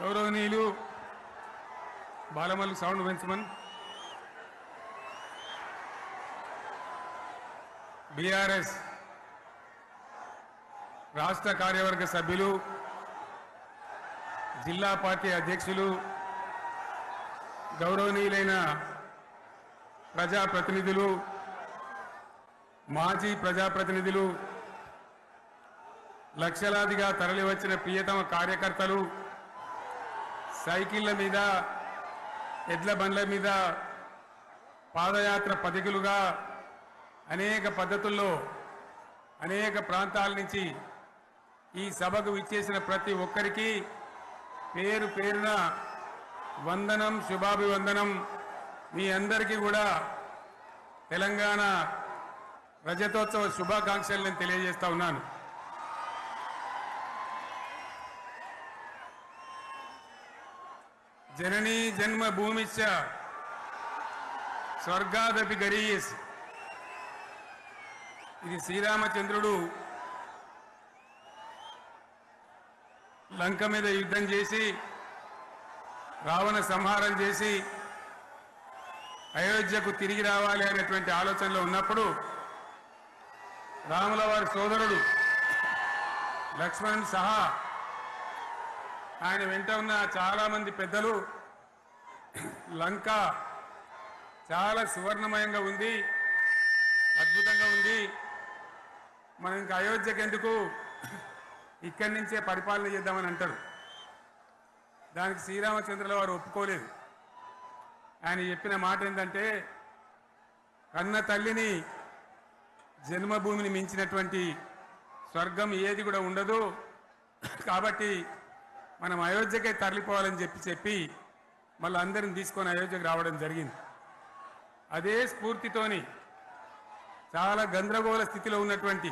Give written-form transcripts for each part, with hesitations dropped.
గౌరవనీయులు Balamallu sound పెంచమన్ BRS రాష్ట్ర కార్యవర్గ సభ్యులు జిల్లా పార్టీ అధ్యక్షులు గౌరవనీయులైన ప్రజాప్రతినిధులు మాజీ ప్రజాప్రతినిధులు లక్షలాదిగా తరలివచ్చిన ప్రియతమ కార్యకర్తలు సైకిళ్ల మీద ఎడ్ల బండ్ల మీద పాదయాత్ర పథికులుగా అనేక పద్ధతుల్లో అనేక ప్రాంతాల నుంచి ఈ సభకు విచ్చేసిన ప్రతి ఒక్కరికి పేరు పేరున వందనం శుభాభివందనం. మీ అందరికీ కూడా తెలంగాణ రజతోత్సవ శుభాకాంక్షలు నేను తెలియజేస్తా ఉన్నాను. జననీ జన్మభూమిశ్చ స్వర్గాదపి గరీయస్. ఇది శ్రీరామచంద్రుడు లంక మీద యుద్ధం చేసి రావణ సంహారం చేసి అయోధ్యకు తిరిగి రావాలి అనేటువంటి ఆలోచనలో ఉన్నప్పుడు రాముల వారి సోదరుడు లక్ష్మణుడు సహా ఆయన వెంట ఉన్న చాలామంది పెద్దలు లంక చాలా సువర్ణమయంగా ఉంది, అద్భుతంగా ఉంది, మనం ఇంకా అయోధ్యకు ఎందుకు ఇక్కడి నుంచే పరిపాలన చేద్దామని అంటారు. దానికి శ్రీరామచంద్రుల వారు ఒప్పుకోలేదు. ఆయన చెప్పిన మాట ఏంటంటే, కన్న తల్లిని జన్మభూమిని మించినటువంటి స్వర్గం ఏది కూడా ఉండదు, కాబట్టి మనం అయోధ్యకే తరలిపోవాలని చెప్పి మళ్ళీ అందరిని తీసుకొని అయోధ్యకు రావడం జరిగింది. అదే స్ఫూర్తితోని చాలా గందరగోళ స్థితిలో ఉన్నటువంటి,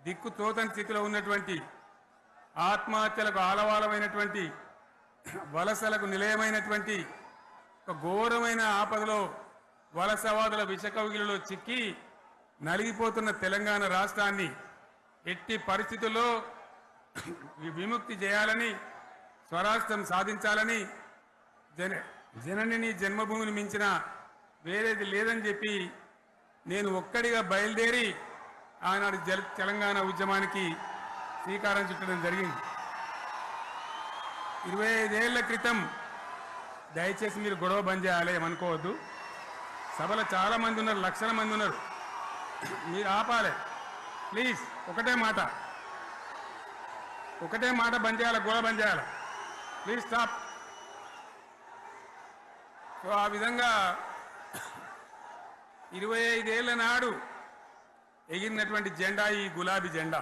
దిక్కు తోతని స్థితిలో ఉన్నటువంటి, ఆత్మహత్యలకు ఆలవాలమైనటువంటి, వలసలకు నిలయమైనటువంటి ఒక ఘోరమైన ఆపదలో వలసవాదుల విషకౌగిలిలో చిక్కి నలిగిపోతున్న తెలంగాణ రాష్ట్రాన్ని ఎట్టి పరిస్థితుల్లో విముక్తి చేయాలని, స్వరాష్ట్రం సాధించాలని, జననిని జన్మభూమిని మించిన వేరేది లేదని చెప్పి నేను ఒక్కడిగా బయలుదేరి ఆనాడు తెలంగాణ ఉద్యమానికి శ్రీకారం చుట్టడం జరిగింది. 25 ఏళ్ల క్రితం, దయచేసి మీరు గొడవ బంద్ చేయాలి ఏమనుకోవద్దు, సభలో చాలా మంది ఉన్నారు, లక్షల మంది ఉన్నారు, మీరు ఆపాలి ప్లీజ్. ఒకటే మాట బంద్ చేయాలి, గొడవ బంద్ చేయాలి, ప్లీజ్ స్టాప్. సో ఆ విధంగా 25 ఏళ్ల నాడు ఎగిరినటువంటి జెండా ఈ గులాబీ జెండా.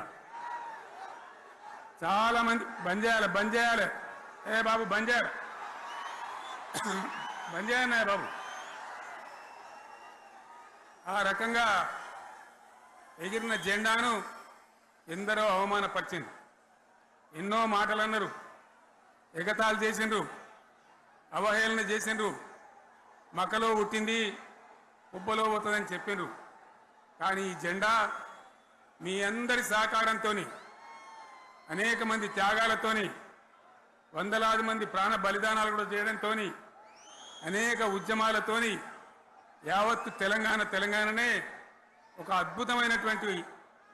చాలా మంది బంద్ చేయాలి, ఏ బాబు బంద్ చేయాలి బాబు. ఆ రకంగా ఎగిరిన జెండాను ఎందరో అవమానపరిచింది, ఎన్నో మాటలు అన్నారు, ఎగతాళి చేసిండ్రు, అవహేళన చేసిండ్రు, మకలో పుట్టింది ఉబ్బలో పోతుందని చెప్పిండ్రు. కానీ ఈ జెండా మీ అందరి సహకారంతో, అనేక మంది త్యాగాలతోని, వందలాది మంది ప్రాణ బలిదానాలు కూడా చేయడంతో, అనేక ఉద్యమాలతోని యావత్తు తెలంగాణనే ఒక అద్భుతమైనటువంటి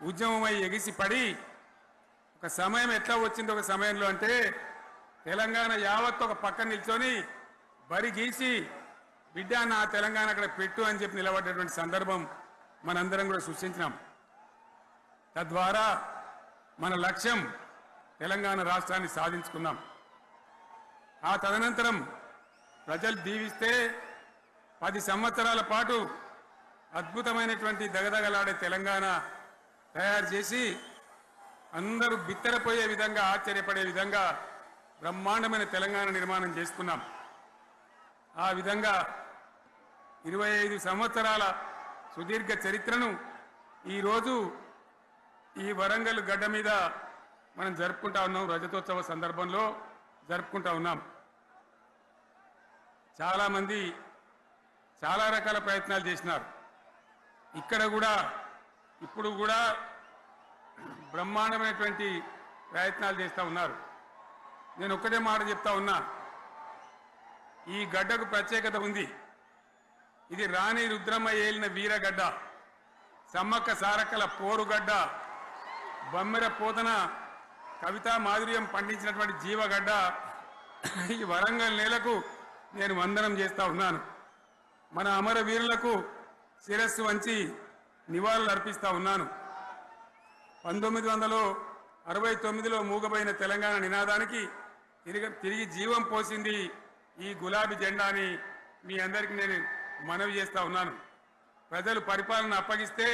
ఉద్యమమై ఎగిసిపడి ఒక సమయం ఎట్లా వచ్చింది, ఒక సమయంలో అంటే తెలంగాణ యావత్తు ఒక పక్కన నిల్చొని బరి గీసి బిడ్డ నా తెలంగాణ అక్కడ పెట్టు అని చెప్పి నిలబడ్డటువంటి సందర్భం మనందరం కూడా సృష్టించినాం. తద్వారా మన లక్ష్యం తెలంగాణ రాష్ట్రాన్ని సాధించుకున్నాం. ఆ తదనంతరం ప్రజలు దీవిస్తే 10 సంవత్సరాల పాటు అద్భుతమైనటువంటి దగదగలాడే తెలంగాణ తయారు చేసి అందరూ బిత్తరపోయే విధంగా, ఆశ్చర్యపడే విధంగా బ్రహ్మాండమైన తెలంగాణ నిర్మాణం చేసుకున్నాం. ఆ విధంగా 25 సంవత్సరాల సుదీర్ఘ చరిత్రను ఈరోజు ఈ వరంగల్ గడ్డ మీద మనం జరుపుకుంటా ఉన్నాం, రజతోత్సవ సందర్భంలో జరుపుకుంటా ఉన్నాం. చాలామంది చాలా రకాల ప్రయత్నాలు చేసినారు. ఇక్కడ కూడా ఇప్పుడు కూడా బ్రహ్మాండమైనటువంటి ప్రయత్నాలు చేస్తూ ఉన్నారు. నేను ఒక్కటే మాట చెప్తా ఉన్నా, ఈ గడ్డకు ప్రత్యేకత ఉంది. ఇది రాణి రుద్రమ్మ ఏలిన వీరగడ్డ, సమ్మక్క సారక్కల పోరుగడ్డ, బమ్మెర పోతన కవితా మాధుర్యం పండించినటువంటి జీవగడ్డ. ఈ వరంగల్ నేలకు నేను వందనం చేస్తా ఉన్నాను. మన అమరవీరులకు శిరస్సు వంచి నివాళులు అర్పిస్తా ఉన్నాను. 1969లో మూగబోయిన తెలంగాణ నినాదానికి తిరిగి జీవం పోసింది ఈ గులాబీ జెండా అని మీ అందరికీ నేను మనవి చేస్తా ఉన్నాను. ప్రజలు పరిపాలన అప్పగిస్తే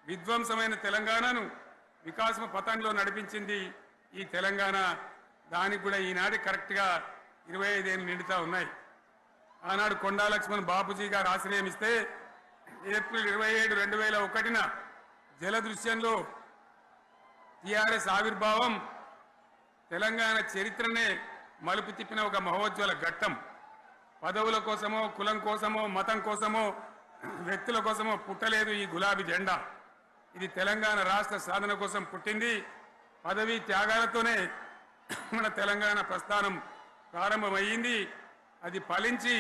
విధ్వంసమైన తెలంగాణను వికాసం పథంలో నడిపించింది ఈ తెలంగాణ. దానికి కూడా ఈనాటి కరెక్ట్గా 25 ఏళ్ళు నిండుతా ఉన్నాయి. ఆనాడు కొండా లక్ష్మణ్ బాపూజీ గారు ఆశ్రయం ఇస్తే ఏప్రిల్ 27, 2001న జలదృశ్యంలో టీఆర్ఎస్ ఆవిర్భావం తెలంగాణ చరిత్రనే మలుపు తిప్పిన ఒక మహోజ్వల ఘట్టం. పదవుల కోసమో, కులం కోసమో, మతం కోసమో, వ్యక్తుల కోసమో పుట్టలేదు ఈ గులాబీ జెండా. ఇది తెలంగాణ రాష్ట్ర సాధన కోసం పుట్టింది. పదవీ త్యాగాలతోనే మన తెలంగాణ ప్రస్థానం ప్రారంభమయ్యింది. అది ఫలించి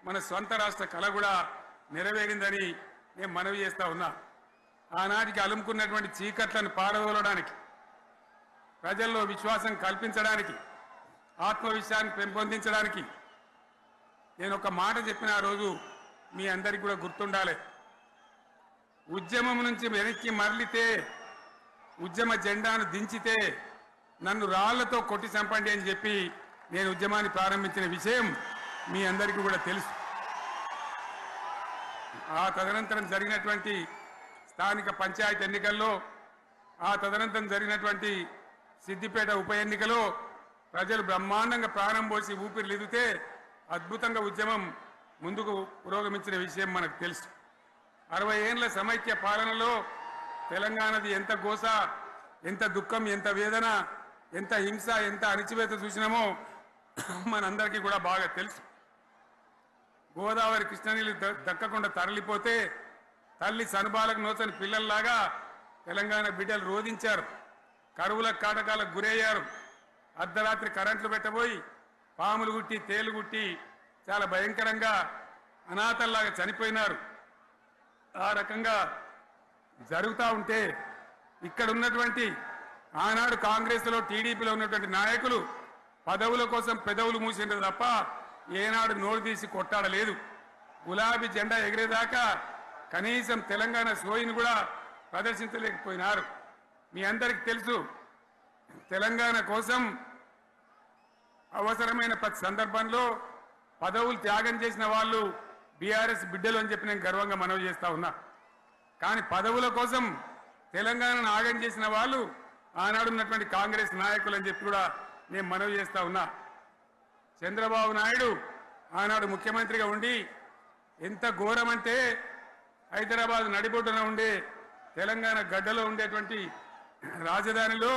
మన సొంత రాష్ట్ర కళ కూడా నెరవేరిందని నేను మనవి చేస్తా ఉన్నా. ఆనాటికి అలుముకున్నటువంటి చీకట్లను పారదోలడానికి, ప్రజల్లో విశ్వాసం కల్పించడానికి, ఆత్మవిశ్వాసాన్ని పెంపొందించడానికి నేను ఒక మాట చెప్పిన ఆ రోజు మీ అందరికీ కూడా గుర్తుండాలి. ఉద్యమం నుంచి వెనక్కి మరలితే, ఉద్యమ జెండాను దించితే నన్ను రాళ్లతో కొట్టి చంపండి అని చెప్పి నేను ఉద్యమాన్ని ప్రారంభించిన విషయం మీ అందరికీ కూడా తెలుసు. ఆ తదనంతరం జరిగినటువంటి స్థానిక పంచాయతీ ఎన్నికల్లో, ఆ తదనంతరం జరిగినటువంటి సిద్దిపేట ఉప ఎన్నికలో ప్రజలు బ్రహ్మాండంగా ప్రాణం పోసి ఊపిరిలిదితే అద్భుతంగా ఉద్యమం ముందుకు పురోగమించిన విషయం మనకు తెలుసు. 60 ఏళ్ల సమైక్య పాలనలో తెలంగాణది ఎంత గోస, ఎంత దుఃఖం, ఎంత వేదన, ఎంత హింస, ఎంత అణిచివేత చూసినామో మనందరికీ కూడా బాగా తెలుసు. గోదావరి కృష్ణనీళ్ళు దక్కకుండా తరలిపోతే తల్లి సనుబాలకు నోచని పిల్లల్లాగా తెలంగాణ బిడ్డలు రోధించారు. కరువుల కాటకాలకు గురయ్యారు. అర్ధరాత్రి కరెంట్లు పెట్టబోయి పాములు గుట్టి, తేలు గుట్టి చాలా భయంకరంగా అనాథల్లాగా చనిపోయినారు. ఆ రకంగా జరుగుతూ ఉంటే ఇక్కడ ఉన్నటువంటి ఆనాడు కాంగ్రెస్లో, టీడీపీలో ఉన్నటువంటి నాయకులు పదవుల కోసం పెదవులు మూసిండ్రు తప్ప ఏనాడు నోరు తీసి కొట్టాడలేదు. గులాబీ జెండా ఎగిరేదాకా కనీసం తెలంగాణ సోయిని కూడా ప్రదర్శించలేకపోయినారు. మీ అందరికీ తెలుసు, తెలంగాణ కోసం అవసరమైన ప్రతి సందర్భంలో పదవులు త్యాగం చేసిన వాళ్ళు బీఆర్ఎస్ బిడ్డలు అని చెప్పి నేను గర్వంగా మనవి చేస్తా ఉన్నా. కానీ పదవుల కోసం తెలంగాణను ఆగం చేసిన వాళ్ళు ఆనాడు ఉన్నటువంటి కాంగ్రెస్ నాయకులు అని చెప్పి కూడా నేను మనవి చేస్తా ఉన్నా. చంద్రబాబు నాయుడు ఆనాడు ముఖ్యమంత్రిగా ఉండి ఎంత ఘోరమంటే హైదరాబాద్ నడిబొడ్డున ఉండే తెలంగాణ గడ్డలో ఉండేటువంటి రాజధానిలో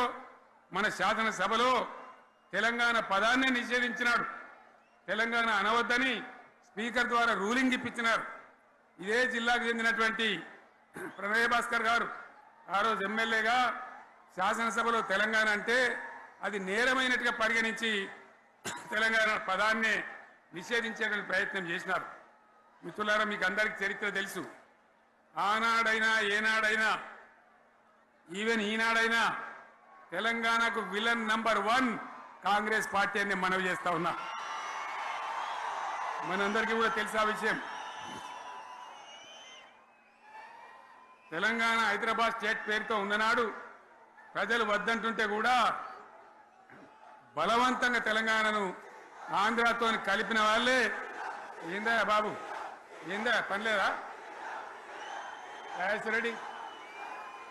మన శాసనసభలో తెలంగాణ పదాన్ని నిషేధించినాడు. తెలంగాణ అనవద్దని స్పీకర్ ద్వారా రూలింగ్ ఇప్పించినారు. ఇదే జిల్లాకు చెందినటువంటి ప్రణయ్ భాస్కర్ గారు ఆ రోజు ఎమ్మెల్యేగా శాసనసభలో తెలంగాణ అంటే అది నేరమైనట్టుగా పరిగణించి తెలంగాణ పదాన్ని నిషేధించేటువంటి ప్రయత్నం చేసినారు. మిత్రులారా, మీకు అందరికీ చరిత్ర తెలుసు. ఆనాడైనా, ఏనాడైనా, ఈవెన్ ఈనాడైనా తెలంగాణకు విలన్ నంబర్ 1 కాంగ్రెస్ పార్టీ అని మనవి చేస్తా ఉన్నా. మనందరికీ కూడా తెలుసు ఆ విషయం. తెలంగాణ హైదరాబాద్ స్టేట్ పేరుతో ఉన్ననాడు ప్రజలు వద్దంటుంటే కూడా బలవంతంగా తెలంగాణను ఆంధ్రాతో కలిపిన వాళ్ళే. ఏందా బాబు, ఏందా పనిలేదా? రెడ్డి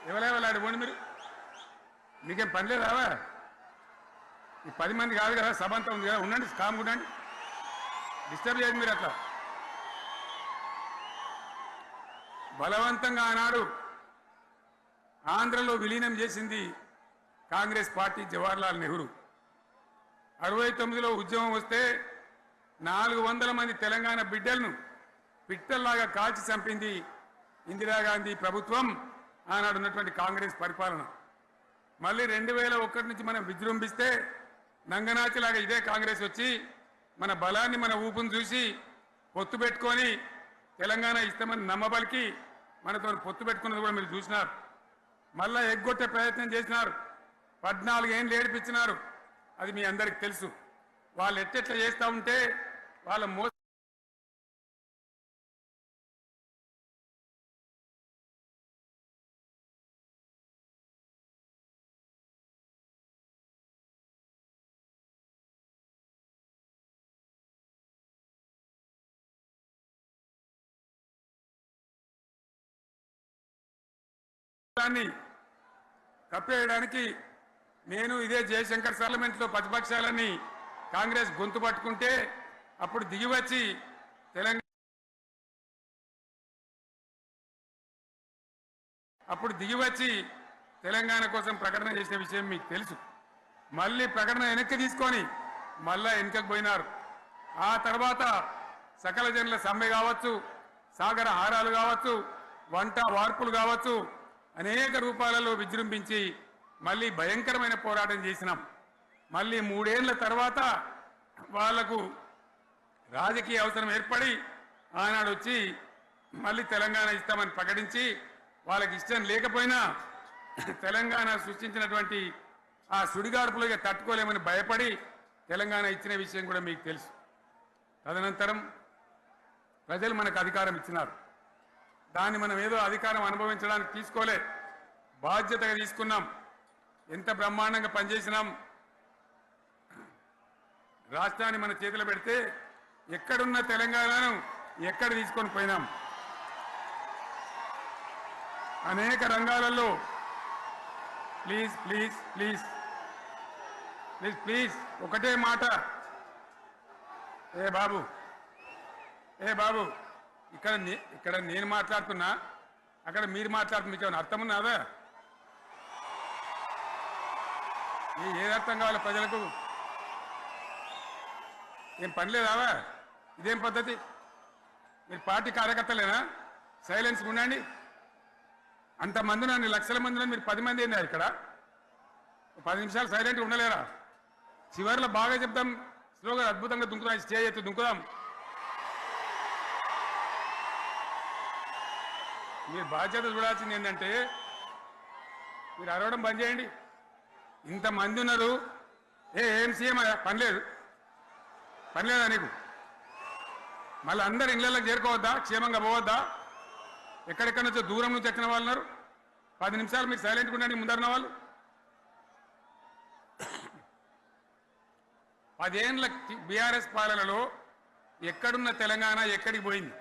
ఎవరెవలాడు పోండి, మీకేం పనిలేదు రావా? ఈ 10 మంది కాదు కదా, సభ అంతా ఉంది కదా, ఉండండి, కామ్ ఉండండి, డిస్టర్బ్ చేయండి మీరు. అట్లా బలవంతంగా ఆనాడు ఆంధ్రలో విలీనం చేసింది కాంగ్రెస్ పార్టీ, జవహర్లాల్ నెహ్రూ. 69లో ఉద్యమం వస్తే 400 మంది తెలంగాణ బిడ్డలను పిట్టల్లాగా కాల్చి చంపింది ఇందిరాగాంధీ ప్రభుత్వం, ఆనాడు ఉన్నటువంటి కాంగ్రెస్ పరిపాలన. మళ్ళీ 2001 నుంచి మనం విజృంభిస్తే నంగనాచిలాగా ఇదే కాంగ్రెస్ వచ్చి మన బలాన్ని మన ఊపును చూసి పొత్తు పెట్టుకొని తెలంగాణ ఇస్తామని నమ్మబలికి మనతో పొత్తు పెట్టుకున్నది కూడా మీరు చూసినారు. మళ్ళా ఎగ్గొట్టే ప్రయత్నం చేసినారు. 14 ఏళ్ళు ఏడిపించినారు. అది మీ అందరికి తెలుసు. వాళ్ళు ఎట్టెట్లా చేస్తూ ఉంటే వాళ్ళ మోసాన్ని కప్పేయడానికి నేను ఇదే జయశంకర్ పార్లమెంట్లో ప్రతిపక్షాలని కాంగ్రెస్ గొంతు పట్టుకుంటే అప్పుడు దిగివచ్చి తెలంగాణ కోసం ప్రకటన చేసిన విషయం మీకు తెలుసు. మళ్ళీ ప్రకటన వెనక్కి తీసుకొని మళ్ళా వెనుకకు పోయినారు. ఆ తర్వాత సకల జనుల సమ్మె కావచ్చు, సాగర హారాలు కావచ్చు, వంట వార్పులు కావచ్చు, అనేక రూపాలలో విజృంభించి మళ్ళీ భయంకరమైన పోరాటం చేసినాం. మళ్ళీ 3 ఏళ్ల తర్వాత వాళ్లకు రాజకీయ అవసరం ఏర్పడి ఆనాడు వచ్చి మళ్ళీ తెలంగాణ ఇస్తామని ప్రకటించి వాళ్ళకి ఇష్టం లేకపోయినా తెలంగాణ సృష్టించినటువంటి ఆ సుడిగాడుపులుగా తట్టుకోలేమని భయపడి తెలంగాణ ఇచ్చిన విషయం కూడా మీకు తెలుసు. తదనంతరం ప్రజలు మనకు అధికారం ఇచ్చినారు. దాన్ని మనం ఏదో అధికారం అనుభవించడానికి తీసుకోలే, బాధ్యతగా తీసుకున్నాం. ఎంత బ్రహ్మాండంగా పనిచేసినాం. రాష్ట్రాన్ని మన చేతిలో పెడితే ఎక్కడున్న తెలంగాణను ఎక్కడ తీసుకొని పోయినాం. అనేక రంగాలలో please please please please please ఒకటే మాట. ఏ బాబు ఇక్కడ నేను మాట్లాడుతున్నా, అక్కడ మీరు మాట్లాడుతున్నా, మీకు ఏమైనా అర్థం ఉన్నదా? ఏది అర్థం కావాలి ప్రజలకు? ఏం పని లేదావా? ఇదేం పద్ధతి? మీరు పార్టీ కార్యకర్తలేనా? సైలెన్స్ ఉండండి. అంతమంది నన్ను లక్షల మందిలో మీరు 10 మంది అయినారు. ఇక్కడ 10 నిమిషాలు సైలెంట్గా ఉండలేరా? చివరిలో బాగా చెప్తాం, స్లోగా అద్భుతంగా దుంకుదాం, స్టేజ్ ఎత్తు దుంకుదాం. మీరు బాధ్యత చూడాల్సింది ఏంటంటే మీరు అరవడం బంద్ చేయండి. ఇంతమంది ఉన్నారు. ఏం సీఎం పనిలేదా నీకు? మళ్ళీ అందరు ఇళ్లలోకి చేరుకోవద్దా? క్షేమంగా పోవద్దా? ఎక్కడెక్కడి నుంచో దూరం నుంచి వచ్చిన వాళ్ళు ఉన్నారు. 10 నిమిషాలు మీరు సైలెంట్గా ఉండండి. ముందరిన వాళ్ళు 10 ఏళ్ల బీఆర్ఎస్ పాలనలో ఎక్కడున్న తెలంగాణ ఎక్కడికి పోయింది?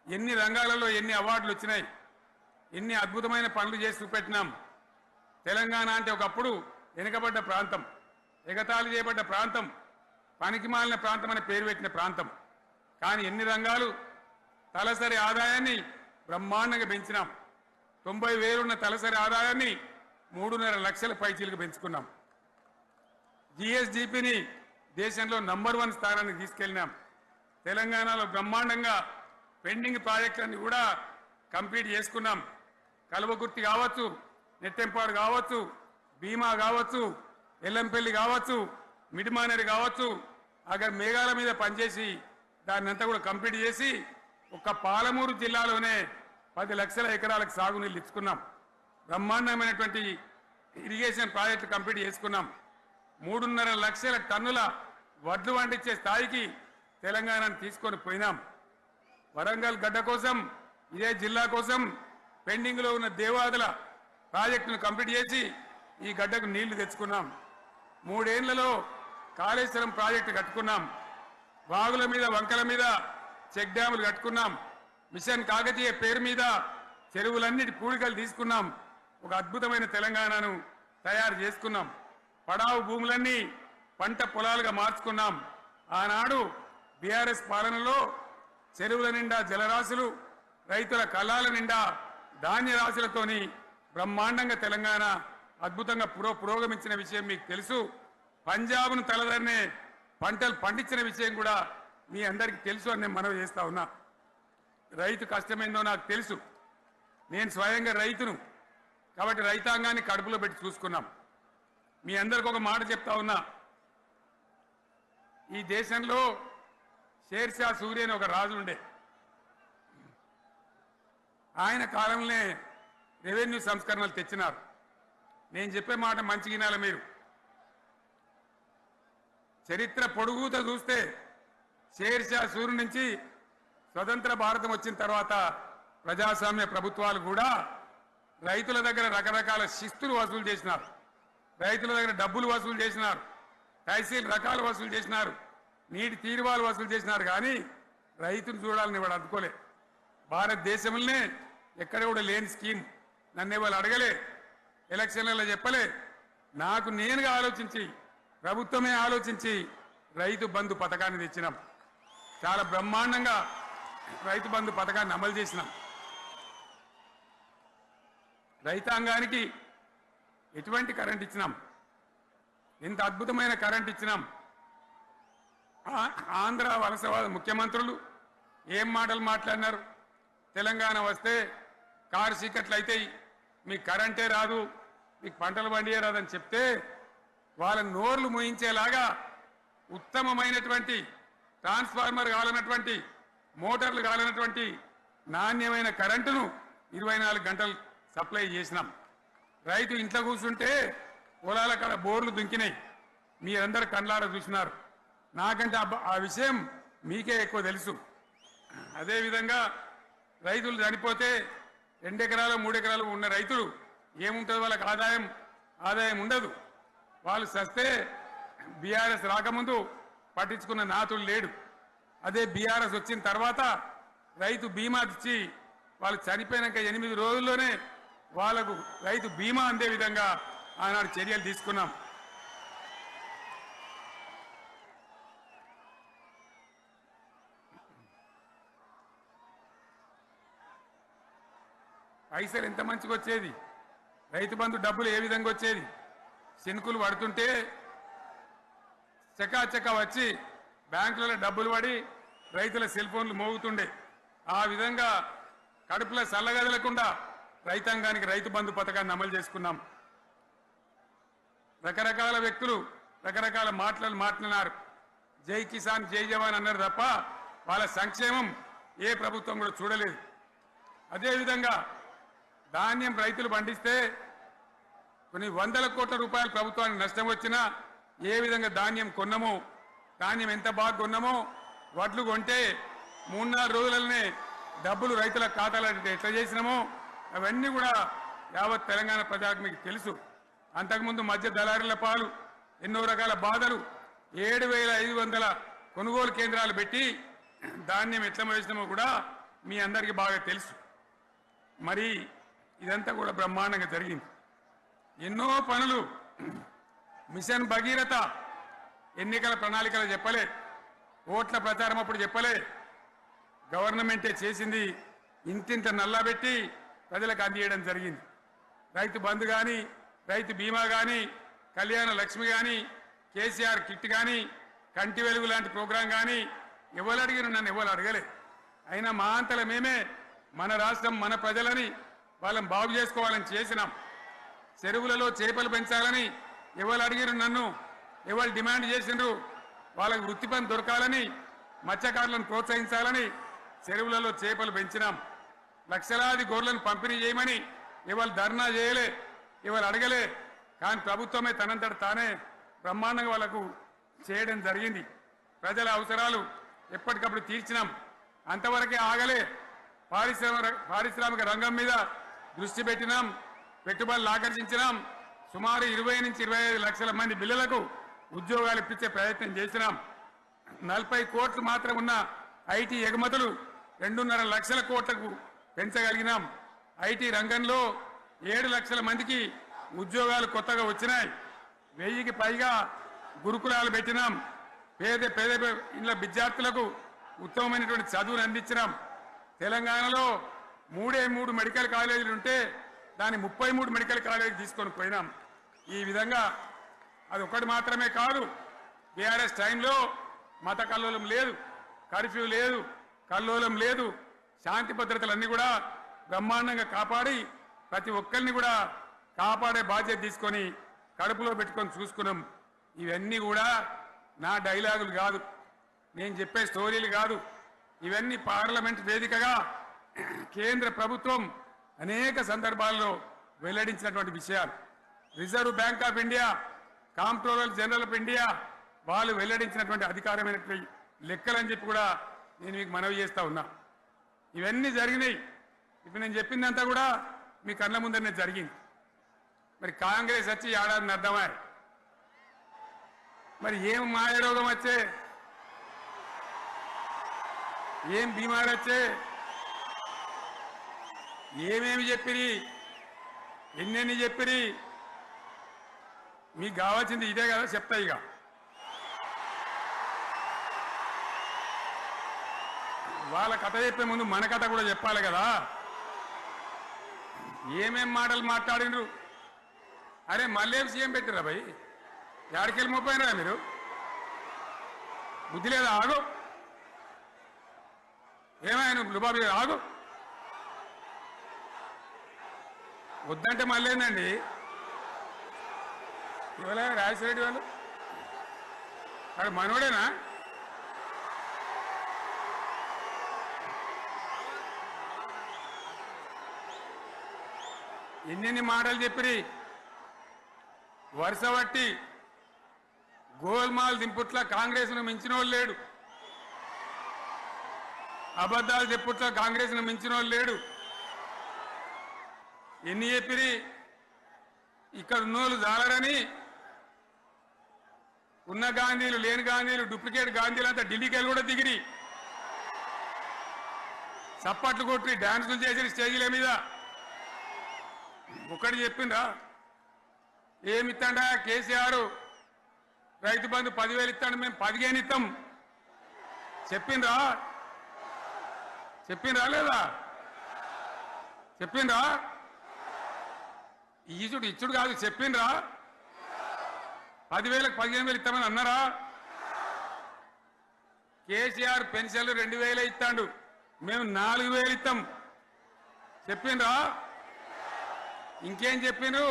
ఎన్ని రంగాలలో ఎన్ని అవార్డులు వచ్చినాయి? ఎన్ని అద్భుతమైన పనులు చేసి చూపెట్టినాం. తెలంగాణ అంటే ఒకప్పుడు వెనుకబడ్డ ప్రాంతం, ఎగతాళి చేయబడ్డ ప్రాంతం, పనికిమాలిన ప్రాంతం అని పేరు పెట్టిన ప్రాంతం. కానీ ఎన్ని రంగాలు, తలసరి ఆదాయాన్ని బ్రహ్మాండంగా పెంచినాం. 90,000 ఉన్న తలసరి ఆదాయాన్ని 3.5 లక్షల పైచీలకు పెంచుకున్నాం. జిఎస్డిపిని దేశంలో నంబర్ 1 స్థానానికి తీసుకెళ్ళినాం. తెలంగాణలో బ్రహ్మాండంగా పెండింగ్ ప్రాజెక్టులన్నీ కూడా కంప్లీట్ చేసుకున్నాం. కల్వకుర్తి కావచ్చు, నెట్టెంపాడు కావచ్చు, భీమా కావచ్చు, ఎల్లంపల్లి కావచ్చు, మిడిమానేరు కావచ్చు, అక్కడ మేఘాల మీద పనిచేసి దాన్ని అంతా కూడా కంప్లీట్ చేసి ఒక్క పాలమూరు జిల్లాలోనే 10 లక్షల ఎకరాలకు సాగునీళ్ళు ఇచ్చుకున్నాం. బ్రహ్మాండమైనటువంటి ఇరిగేషన్ ప్రాజెక్టు కంప్లీట్ చేసుకున్నాం. 3.5 లక్షల టన్నుల వడ్లు పండించే స్థాయికి తెలంగాణను తీసుకొని పోయినాం. వరంగల్ గడ్డ కోసం, ఇదే జిల్లా కోసం పెండింగ్లో ఉన్న దేవాదుల ప్రాజెక్టును కంప్లీట్ చేసి ఈ గడ్డకు నీళ్లు తెచ్చుకున్నాం. 3 ఏళ్లలో కాళేశ్వరం ప్రాజెక్టు కట్టుకున్నాం. వాగుల మీద, వంకల మీద చెక్ డ్యాములు కట్టుకున్నాం. మిషన్ కాకతీయ పేరు మీద చెరువులన్నిటి పూడికలు తీసుకున్నాం. ఒక అద్భుతమైన తెలంగాణను తయారు చేసుకున్నాం. పడావు భూములన్నీ పంట పొలాలుగా మార్చుకున్నాం. ఆనాడు బీఆర్ఎస్ పాలనలో చెరువుల నిండా జలరాశులు, రైతుల కళ్ళాల నిండా ధాన్య రాశులతోని బ్రహ్మాండంగా తెలంగాణ అద్భుతంగా పురోగమించిన విషయం మీకు తెలుసు. పంజాబ్ను తలదన్నే పంటలు పండించిన విషయం కూడా మీ అందరికీ తెలుసు అని నేను మనవి చేస్తా ఉన్నా. రైతు కష్టమైందో నాకు తెలుసు. నేను స్వయంగా రైతును కాబట్టి రైతాంగాన్ని కడుపులో పెట్టి చూసుకున్నాం. మీ అందరికి ఒక మాట చెప్తా ఉన్నా. ఈ దేశంలో షేర్షా సూరి అని ఒక రాజు ఉండే. ఆయన కాలంలోనే రెవెన్యూ సంస్కరణలు తెచ్చినారు. నేను చెప్పే మాట మంచి వినాల మీరు. చరిత్ర పొడుగుతో చూస్తే షేర్షా సూరి నుంచి స్వతంత్ర భారతం వచ్చిన తర్వాత ప్రజాస్వామ్య ప్రభుత్వాలు కూడా రైతుల దగ్గర రకరకాల శిస్తులు వసూలు చేసినారు, రైతుల దగ్గర డబ్బులు వసూలు చేసినారు, తహసీల్ రకాలు వసూలు చేసినారు, నీటి తీరువాలు వసూలు చేసినారు. కానీ రైతును చూడాలని వాడు అందుకోలే. భారతదేశంలోనే ఎక్కడ కూడా లేని స్కీమ్. నన్ను వాళ్ళు అడగలే, ఎలక్షన్లలో చెప్పలే. నాకు నేనుగా ఆలోచించి, ప్రభుత్వమే ఆలోచించి రైతు బంధు పథకాన్ని తెచ్చినాం. చాలా బ్రహ్మాండంగా రైతు బంధు పథకాన్ని అమలు చేసినాం. రైతాంగానికి ఎటువంటి కరెంట్ ఇచ్చినాం, ఎంత అద్భుతమైన కరెంట్ ఇచ్చినాం. ఆంధ్ర వలసవాద ముఖ్యమంత్రులు ఏం మాటలు మాట్లాడినారు. తెలంగాణ వస్తే కారు చీకట్లు అవుతాయి, మీకు కరెంటే రాదు, మీకు పంటలు పండియే రాదని చెప్తే వాళ్ళ నోర్లు మూయించేలాగా ఉత్తమమైనటువంటి ట్రాన్స్ఫార్మర్ కావాలన్నటువంటి, మోటార్లు కావాలన్నటువంటి నాణ్యమైన కరెంటును 24 గంటలు సప్లై చేసినాం. రైతు ఇంట్లో కూర్చుంటే పొలాల కాడ బోర్లు దుంకినాయి. మీరందరూ కళ్ళారా చూసినారు. నాకంటే ఆ విషయం మీకే ఎక్కువ తెలుసు. అదేవిధంగా రైతులు చనిపోతే 2 ఎకరాలు 3 ఎకరాలు ఉన్న రైతులు ఏముంటుంది, వాళ్ళకి ఆదాయం ఉండదు. వాళ్ళు సస్తే బీఆర్ఎస్ రాకముందు పట్టించుకున్న నాతులు లేడు. అదే బీఆర్ఎస్ వచ్చిన తర్వాత రైతు బీమా ఇచ్చి వాళ్ళు చనిపోయినాక 8 రోజుల్లోనే వాళ్లకు రైతు బీమా అందే విధంగా ఆనాడు చర్యలు తీసుకున్నాం. పైసలు ఎంత మంచిగా వచ్చేది, రైతు బంధు డబ్బులు ఏ విధంగా వచ్చేది. శనుకులు పడుతుంటే చకాచకా వచ్చి బ్యాంకులలో డబ్బులు పడి రైతుల సెల్ ఫోన్లు మోగుతుండే. ఆ విధంగా కడుపులో చల్లగదలకుండా రైతాంగానికి రైతు బంధు పథకాన్ని అమలు చేసుకున్నాం. రకరకాల వ్యక్తులు రకరకాల మాట్లాడినారు. జై కిసాన్ జై జవాన్ అన్నారు తప్ప వాళ్ళ సంక్షేమం ఏ ప్రభుత్వం కూడా చూడలేదు. అదేవిధంగా ధాన్యం రైతులు పండిస్తే కొన్ని 100 కోట్ల రూపాయలు ప్రభుత్వానికి నష్టం వచ్చినా ఏ విధంగా ధాన్యం కొన్నామో, ధాన్యం ఎంత బాగా కొన్నామో, వడ్లు కొంటే 3-4 రోజులనే డబ్బులు రైతుల ఖాతాలో ఎట్లా చేసినామో అవన్నీ కూడా యావత్ తెలంగాణ ప్రజలకు మీకు తెలుసు. అంతకుముందు మధ్య దళారుల పాలు ఎన్నో రకాల బాధలు, 7,500 కొనుగోలు కేంద్రాలు పెట్టి ధాన్యం ఎట్లా వేసినామో కూడా మీ అందరికీ బాగా తెలుసు. మరి ఇదంతా కూడా బ్రహ్మాండంగా జరిగింది. ఎన్నో పనులు, మిషన్ భగీరథ ఎన్నికల ప్రణాళికలు చెప్పలే, ఓట్ల ప్రచారం అప్పుడు చెప్పలే, గవర్నమెంటే చేసింది. ఇంతింత నల్లబెట్టి ప్రజలకు అందియడం జరిగింది. రైతు బంధు కానీ, రైతు బీమా కానీ, కళ్యాణ లక్ష్మి కానీ, కేసీఆర్ కిట్ కానీ, కంటి వెలుగు లాంటి ప్రోగ్రాం కానీ ఎవరు అడిగిన నన్ను ఎవరు అడగలే. అయినా మా అంతల మేమే మన రాష్ట్రం మన ప్రజలని వాళ్ళని బాగు చేసుకోవాలని చేసినాం. చెరువులలో చేపలు పెంచాలని ఎవరు అడిగిన నన్ను, ఎవరు డిమాండ్ చేసిండ్రు, వాళ్ళకు వృత్తి పని దొరకాలని, మత్స్యకారులను ప్రోత్సహించాలని చెరువులలో చేపలు పెంచినాం. లక్షలాది గొర్రెలను పంపిణీ చేయమని ఎవరు ధర్నా చేయలే, ఎవరు అడగలే. కానీ ప్రభుత్వమే తనంతట తానే బ్రహ్మాండంగా వాళ్ళకు చేయడం జరిగింది. ప్రజల అవసరాలు ఎప్పటికప్పుడు తీర్చినాం. అంతవరకే ఆగలే. పారిశ్రామిక రంగం మీద దృష్టి పెట్టినాం, పెట్టుబడులు ఆకర్షించినాం. సుమారు 20 నుంచి 25 లక్షల మంది పిల్లలకు ఉద్యోగాలు ఇప్పించే ప్రయత్నం చేసినాం. 40 కోట్లు మాత్రం ఉన్న ఐటీ ఎగుమతులు 2.5 లక్షల కోట్లకు పెంచగలిగినాం. ఐటీ రంగంలో 7 లక్షల మందికి ఉద్యోగాలు కొత్తగా వచ్చినాయి. 1000కి పైగా గురుకులాలు పెట్టినాం. పేద ఇళ్ళ విద్యార్థులకు ఉత్తమమైనటువంటి చదువును అందించినాం. తెలంగాణలో 3 మెడికల్ కాలేజీలు ఉంటే దాన్ని 33 మెడికల్ కాలేజీలు తీసుకొని పోయినాం. ఈ విధంగా అది ఒకటి మాత్రమే కాదు. బీఆర్ఎస్ టైంలో మత కల్లోలం లేదు, కర్ఫ్యూ లేదు, కల్లోలం లేదు. శాంతి భద్రతలన్నీ కూడా బ్రహ్మాండంగా కాపాడి ప్రతి ఒక్కరిని కూడా కాపాడే బాధ్యత తీసుకొని కడుపులో పెట్టుకొని చూసుకున్నాం. ఇవన్నీ కూడా నా డైలాగులు కాదు, నేను చెప్పే స్టోరీలు కాదు, ఇవన్నీ పార్లమెంట్ వేదికగా కేంద్ర ప్రభుత్వం అనేక సందర్భాల్లో వెల్లడించినటువంటి విషయాలు. Reserve bank of India, comptroller general of India వాళ్ళు వెల్లడించినటువంటి అధికారమైనటువంటి లెక్కలని చెప్పి కూడా నేను మీకు మనవి చేస్తా ఉన్నా. ఇవన్నీ జరిగినాయి. ఇప్పుడు నేను చెప్పిందంతా కూడా మీ కళ్ళ ముందరనే జరిగింది. మరి కాంగ్రెస్ వచ్చి ఏడాదిని అర్థమా? మరి ఏం మాయరోగం వచ్చే, ఏం బీమారు వచ్చే, ఏమేమి చెప్పిరి, ఎన్నెన్ని చెప్పిరి, మీకు కావాల్సింది ఇదే కదా. చెప్తా ఇక వాళ్ళ కథ చెప్పే ముందు మన కథ కూడా చెప్పాలి కదా. ఏమేం మాటలు మాట్లాడినరు. అరే మళ్ళీ సీఎం పెట్టిరా భయ్, ఏడకెళ్ళి మోపోయినరా మీరు? బుద్ధి లేదా? ఆగు. ఏమైనా లుబాబీ ఆగు. వద్దంటే మళ్ళీ ఏందండి ఇవాళ రాజశేఖర వాళ్ళు వాడు మనోడేనా? ఎన్నెన్ని మాటలు చెప్పిరి. వరుస బట్టి గోల్మాల్ దింపుట్ల కాంగ్రెస్ను మించిన వాళ్ళు లేడు, అబద్ధాలు చెప్పుట్ల కాంగ్రెస్ను మించిన వాళ్ళు లేడు. ఎన్ని చెప్పిరి. ఇక్కడ ఉన్నోళ్ళు జాలరని ఉన్న గాంధీలు లేని గాంధీలు డూప్లికేట్ గాంధీలు అంతా ఢిల్లీకి వెళ్ళి కూడా దిగిరి, చప్పట్లు కొట్టి డాన్సులు చేసిన స్టేజీల మీద. ఒకటి చెప్పిండ్రా, ఏమిత్తాడా కేసీఆర్ రైతు బంధు 10,000 ఇస్తాడు, మేము 15 ఇస్తాం చెప్పిండ్రా? చెప్పిండ్రా లేదా? చెప్పిండ్రా? ఇచ్చుడు కాదు, చెప్పిండ్రా? 10,000కు 15,000 ఇస్తామని అన్నారా? కేసీఆర్ పెన్షన్లు 2,000 ఇస్తాడు, మేము 4,000 ఇస్తాం చెప్పిండ్రా? ఇంకేం చెప్పిండ్రు?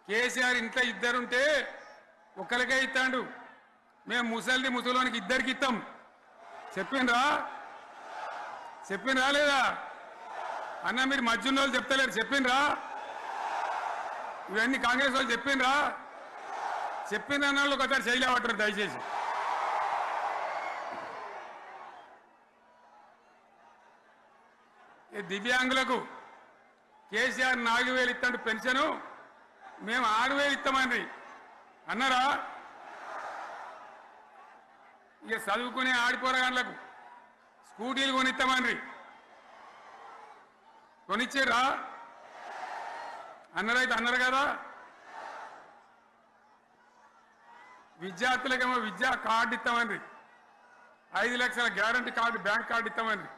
కేసీఆర్ ఇంట్లో ఇద్దరుంటే ఒకరికే ఇస్తాడు, మేము ముసలోనికి ఇద్దరికి ఇస్తాం చెప్పిండ్రా? చెప్పిండ్రా లేదా? అన్న మీరు మధ్యన్న వాళ్ళు చెప్తలేరు, చెప్పిండ్రా? ఇవన్నీ కాంగ్రెస్ వాళ్ళు చెప్పిండ్రా? చెప్పిన వాళ్ళు ఒకసారి చేయలేవటారు దయచేసి. దివ్యాంగులకు కేసీఆర్ 4,000 ఇస్తాడు పెన్షను, మేము 6,000 ఇస్తామండి అన్నారా? ఇక చదువుకునే ఆడిపోరగాళ్ళకు స్కూటీలు కొనిస్తామండి, కొనిచ్చారా? అన్నారైతే అన్నారు కదా. విద్యార్థులకేమో విద్యా కార్డు ఇస్తామండి, 5 లక్షల గ్యారంటీ కార్డు, బ్యాంక్ కార్డు ఇస్తామండి.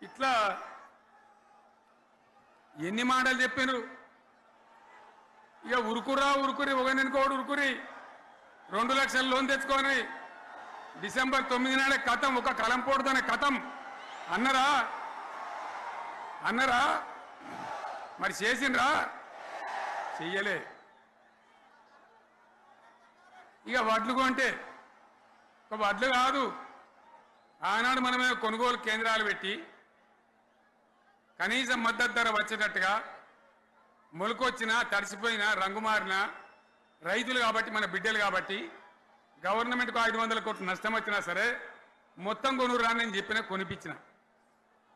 ఇట్లా ఎన్ని మాటలు చెప్పారు. ఇక ఉరుకురి ఒకరినికోడు ఉరుకురి 2 లక్షల లోన్ తెచ్చుకొని డిసెంబర్ 9 నాడే కథం, ఒక కలంపోటుతోనే కథం అన్నరా? అన్నరా? మరి చేసిండ్రా? చెయ్యలే. ఇక వడ్లు కొంటే ఒక వడ్లు కాదు, ఆనాడు మనమే కొనుగోలు కేంద్రాలు పెట్టి కనీసం మద్దతు ధర వచ్చేటట్టుగా మొలకొచ్చినా తడిసిపోయినా రంగు మారినా రైతులు కాబట్టి మన బిడ్డలు కాబట్టి గవర్నమెంట్కు 500 కోట్లు నష్టం వచ్చినా సరే మొత్తం కొనురా నేను చెప్పినా కొనిపించిన.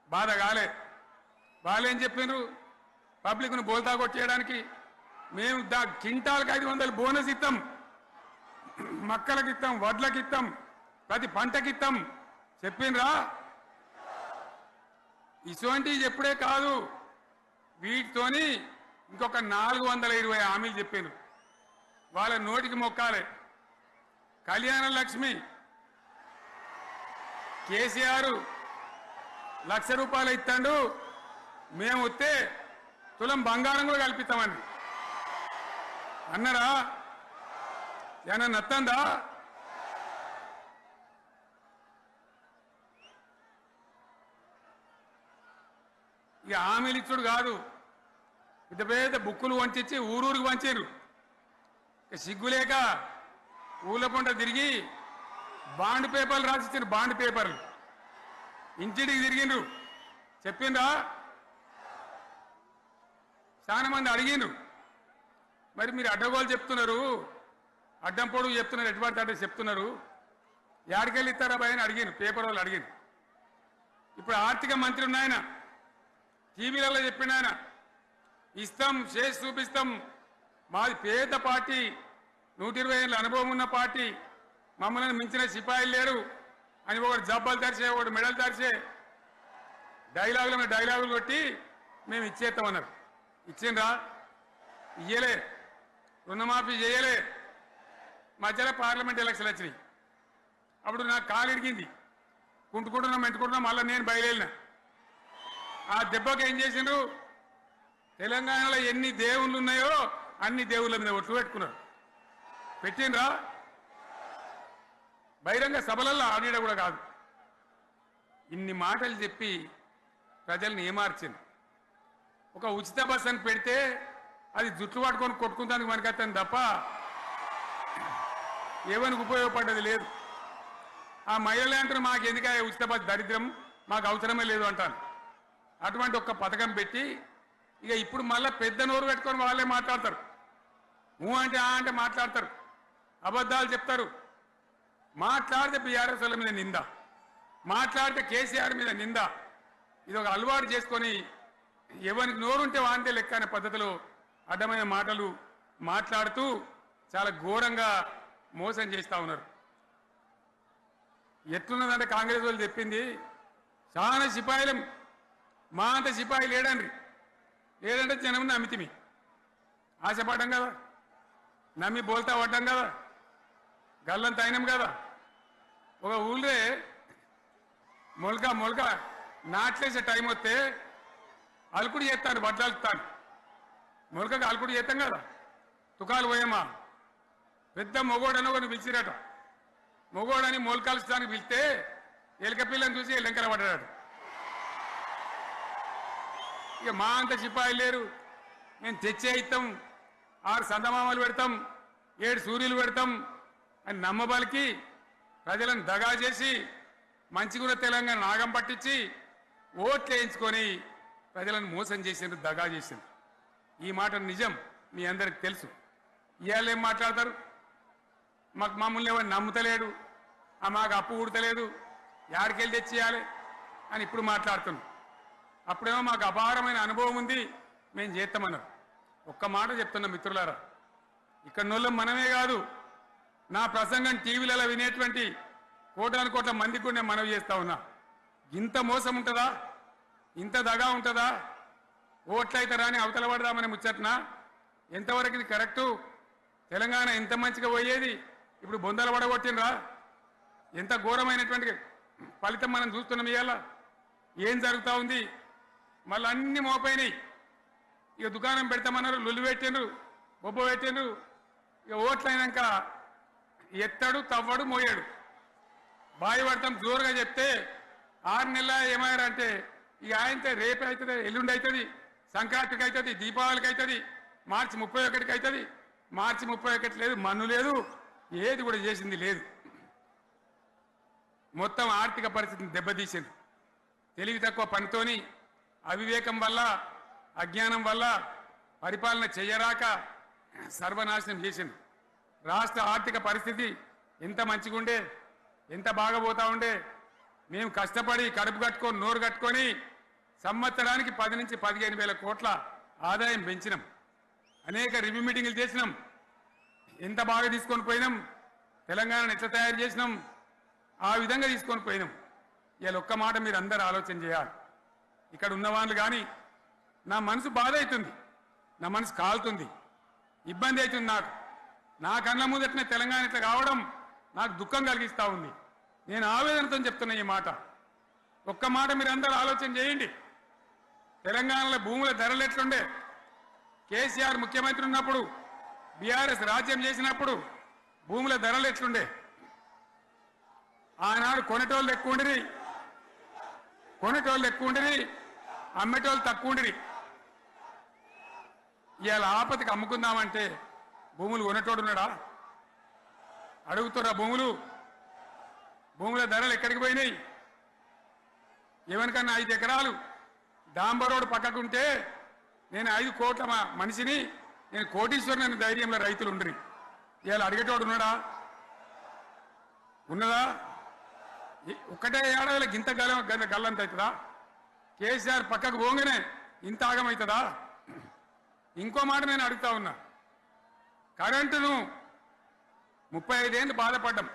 బాధ కాలే. వాళ్ళేం చెప్పిండ్రు? పబ్లిక్ను బోల్తా కొట్టేయడానికి మేము కింటాలకు 500 బోనస్ ఇస్తాం, మక్కలకి ఇస్తాం, వడ్లకి ఇస్తాం, ప్రతి పంటకి ఇస్తాం చెప్పిండ్రా? ఇటువంటివి చెప్పుడే కాదు, వీటితోని ఇంకొక 420 హామీలు చెప్పిండ్రు. వాళ్ళ నోటికి మొక్కాలే. కళ్యాణ లక్ష్మి కేసీఆర్ 1,00,000 రూపాయలు ఇస్తాడు, మేము వస్తే తులం బంగారం కూడా కల్పిస్తామండి అన్నారా? ఏమన్నా నత్తందా? ఇక హామీలు ఇచ్చుడు కాదు, పెద్ద పెద్ద బుక్కులు వంచి ఊరూరికి వంచారు. సిగ్గులేక ఊళ్ళ పొంట తిరిగి బాండ్ పేపర్లు రాసిచ్చారు. బాండ్ పేపర్లు ఇంటింటికి తిరిగిండ్రు. చెప్పిండ్రా? చాలా మంది అడిగిండ్రు. మరి మీరు అడ్డగోలు చెప్తున్నారు, అడ్డం పొడుగు చెప్తున్నారు, ఎటువంటి అడ్డ చెప్తున్నారు, యాడికెళ్ళి ఇస్తారా భయ అని అడిగిండ్రు. పేపర్ వాళ్ళు అడిగిండ్రు. ఇప్పుడు ఆర్థిక మంత్రి ఉన్నాయన టీవీలలో చెప్పిండు, ఆయన ఇస్తాం చేసి చూపిస్తాం, మాది పేద పార్టీ, 120 ఏళ్ళ అనుభవం ఉన్న పార్టీ, మమ్మల్ని మించిన సిపాయిలు లేరు అని ఒకటి జబ్బలు తరిచే, ఒకటి మెడలు తరిచే డైలాగులు కొట్టి మేము ఇచ్చేస్తామన్నారు. ఇచ్చిండ్రా? ఇయ్యలే. రుణమాఫీ చేయలే. మధ్యలో పార్లమెంట్ ఎలక్షన్లు వచ్చినాయి. అప్పుడు నాకు కాలు ఇరిగింది. మెంటుకుంటున్నాం మళ్ళీ నేను బయలుదేరిన. ఆ దెబ్బకి ఏం చేసిండ్రు? తెలంగాణలో ఎన్ని దేవుళ్ళు ఉన్నాయో అన్ని దేవుళ్ళ మీద ఒట్లు పెట్టుకున్నారు. పెట్టిండ్రా? బహిరంగ సభలలో ఆడిడ కూడా కాదు. ఇన్ని మాటలు చెప్పి ప్రజల్ని ఏమార్చింది. ఒక ఉచిత బస్ అని పెడితే అది జుట్లు పట్టుకొని కొట్టుకుందానికి మనకత్తాను తప్ప ఏమనికి ఉపయోగపడ్డది లేదు. ఆ మహిళలు అంటారు మాకు ఎందుక ఉచిత బస్ దరిద్రం, మాకు అవసరమే లేదు అంటాను. అటువంటి ఒక్క పథకం పెట్టి ఇక ఇప్పుడు మళ్ళీ పెద్ద నోరు పెట్టుకొని వాళ్ళే మాట్లాడతారు. అంటే అంటే మాట్లాడతారు, అబద్ధాలు చెప్తారు. మాట్లాడితే బీఆర్ఎస్ వాళ్ళ మీద నింద, మాట్లాడితే కేసీఆర్ మీద నింద. ఇది ఒక అలవాటు చేసుకొని ఎవరికి నోరుంటే వాంతే లెక్క అనే పద్ధతిలో అడ్డమైన మాటలు మాట్లాడుతూ చాలా ఘోరంగా మోసం చేస్తూ ఉన్నారు. ఎట్లున్నదంటే కాంగ్రెస్ వాళ్ళు చెప్పింది చాలా సిపాయిలం, మా అంత సిపాయి లేడంటే జనం నమ్మితిమి, ఆశపడ్డాం కదా, నమ్మి బోల్తా పడ్డాం కదా, గల్లంత అయినాం కదా. ఒక ఊళ్ళే మొలక నాట్లేసే టైం వస్తే అలుకుడు చేస్తాను, వడ్లాలుతాను. మొలకగా అలుకుడు చేస్తాం కదా, తుకాలు పోయామా, పెద్ద మొగోడని ఒకరిని పిలిచిరట. మొగోడని మొలకాల్చడానికి పిలిస్తే ఎలుక పిల్లని చూసి ఎల్లంకర పడ్డాడు. ఇక మా అంత సిపాయి లేరు, మేము తెచ్చే ఇస్తాం, 6 సందమామలు పెడతాం, 7 సూర్యులు పెడతాం అని నమ్మబలికి ప్రజలను దగా చేసి మంచిగున్న తెలంగాణ నాగం పట్టించి ఓట్లు వేయించుకొని ప్రజలను మోసం చేసిండ్రు, దగా చేసిండ్రు. ఈ మాట నిజం, మీ అందరికి తెలుసు. ఇవాళ ఏం మాట్లాడతారు? మమ్మల్ని ఎవరు నమ్ముతలేడు, మాకు అప్పు ఉడతలేదు, యాడికెళ్ళి తెచ్చేయాలి అని ఇప్పుడు మాట్లాడుతున్నాం. అప్పుడేమో మాకు అపారమైన అనుభవం ఉంది, మేము చేస్తామన్నారు. ఒక్క మాట చెప్తున్నాం మిత్రులారా, ఇక్కడ నోళ్ళం మనమే కాదు, నా ప్రసంగం టీవీలలో వినేటువంటి కోటాను కోట్ల మందికి కూడా నేను మనవి చేస్తా ఉన్నా. ఇంత మోసం ఉంటుందా? ఇంత దగా ఉంటుందా? ఓట్లయితారా అని అవతల పడదామని ముచ్చట్నా? ఎంతవరకు ఇది కరెక్టు? తెలంగాణ ఎంత మంచిగా పోయేది, ఇప్పుడు బొందలు పడగొట్టినరా? ఎంత ఘోరమైనటువంటి ఫలితం మనం చూస్తున్నాం. ఇవాళ ఏం జరుగుతూ ఉంది? మళ్ళీ అన్ని మోపైనాయి. ఇక దుకాణం పెడతామన్నారు, లొల్లు పెట్టిండ్రు, బొబ్బ పెట్టిండ్రు. ఇక ఓట్లయినాక ఎత్తాడు, తవ్వడు, మోయాడు. బాయి పడతాం జోరుగా చెప్తే 6 నెలల ఏమయ్యారంటే ఇక ఆయనతో రేపు అవుతుంది, ఎల్లుండి అవుతుంది, సంక్రాంతికి అవుతుంది, దీపావళికి అవుతుంది, మార్చి 31కి అవుతుంది. మార్చి 31 లేదు, మన్ను లేదు, ఏది కూడా చేసింది లేదు. మొత్తం ఆర్థిక పరిస్థితిని దెబ్బతీసింది. తెలివి తక్కువ పనితోని, అవివేకం వల్ల, అజ్ఞానం వల్ల పరిపాలన చెయ్యరాక సర్వనాశనం చేసింది. రాష్ట్ర ఆర్థిక పరిస్థితి ఎంత మంచిగుండే, ఎంత బాగా పోతా ఉండే. మేము కష్టపడి కడుపు కట్టుకొని నోరు కట్టుకొని సంవత్సరానికి 10 నుంచి 15 వేల కోట్ల ఆదాయం పెంచినాం. అనేక రివ్యూ మీటింగులు చేసినాం. ఎంత బాగా తీసుకొని పోయినాం, తెలంగాణను ఎట్లా తయారు చేసినాం, ఆ విధంగా తీసుకొని పోయినాం. ఇవాళ ఒక్క మాట మీరు అందరూ ఆలోచన చేయాలి. ఇక్కడ ఉన్న వాళ్ళు కానీ నా మనసు బాధ అవుతుంది, నా మనసు కాలుతుంది, ఇబ్బంది అవుతుంది. నా కళ్ళ ముందటనే తెలంగాణ ఇట్లా కావడం నాకు దుఃఖం కలిగిస్తూ ఉంది. నేను ఆవేదనతో చెప్తున్నా ఈ మాట. ఒక్క మాట మీరు అందరూ ఆలోచన చేయండి. తెలంగాణలో భూముల ధరలు ఎట్లుండే? కేసీఆర్ ముఖ్యమంత్రి ఉన్నప్పుడు, బీఆర్ఎస్ రాజ్యం చేసినప్పుడు భూముల ధరలు ఎట్లుండే? ఆనాడు కొనేటోళ్ళు ఎక్కువ ఉండిరి, అమ్మేటోళ్ళు తక్కువ ఉండిరి. ఇవాళ ఆపతికి అమ్ముకుందామంటే భూములు కొనేటోడు ఉన్నాడా? అడుగుతున్న భూముల ధరలు ఎక్కడికి పోయినాయి? ఎవరికన్నా 5 ఎకరాలు డాంబర్ రోడ్ పక్కకుంటే నేను 5 కోట్ల మనిషిని, నేను కోటీశ్వరుని ధైర్యంలో రైతులు ఉండరు. ఇవాళ అడిగేటోడు ఉన్నాడా? ఉన్నదా? ఒక్కటే ఏడాదిలో గింత గల్లంత అవుతుందా? కేసీఆర్ పక్కకు పోగానే ఇంత ఆగమవుతుందా? ఇంకో మాట నేను అడుగుతా ఉన్నా, కరెంటును 35 ఏళ్ళు బాధపడ్డాం.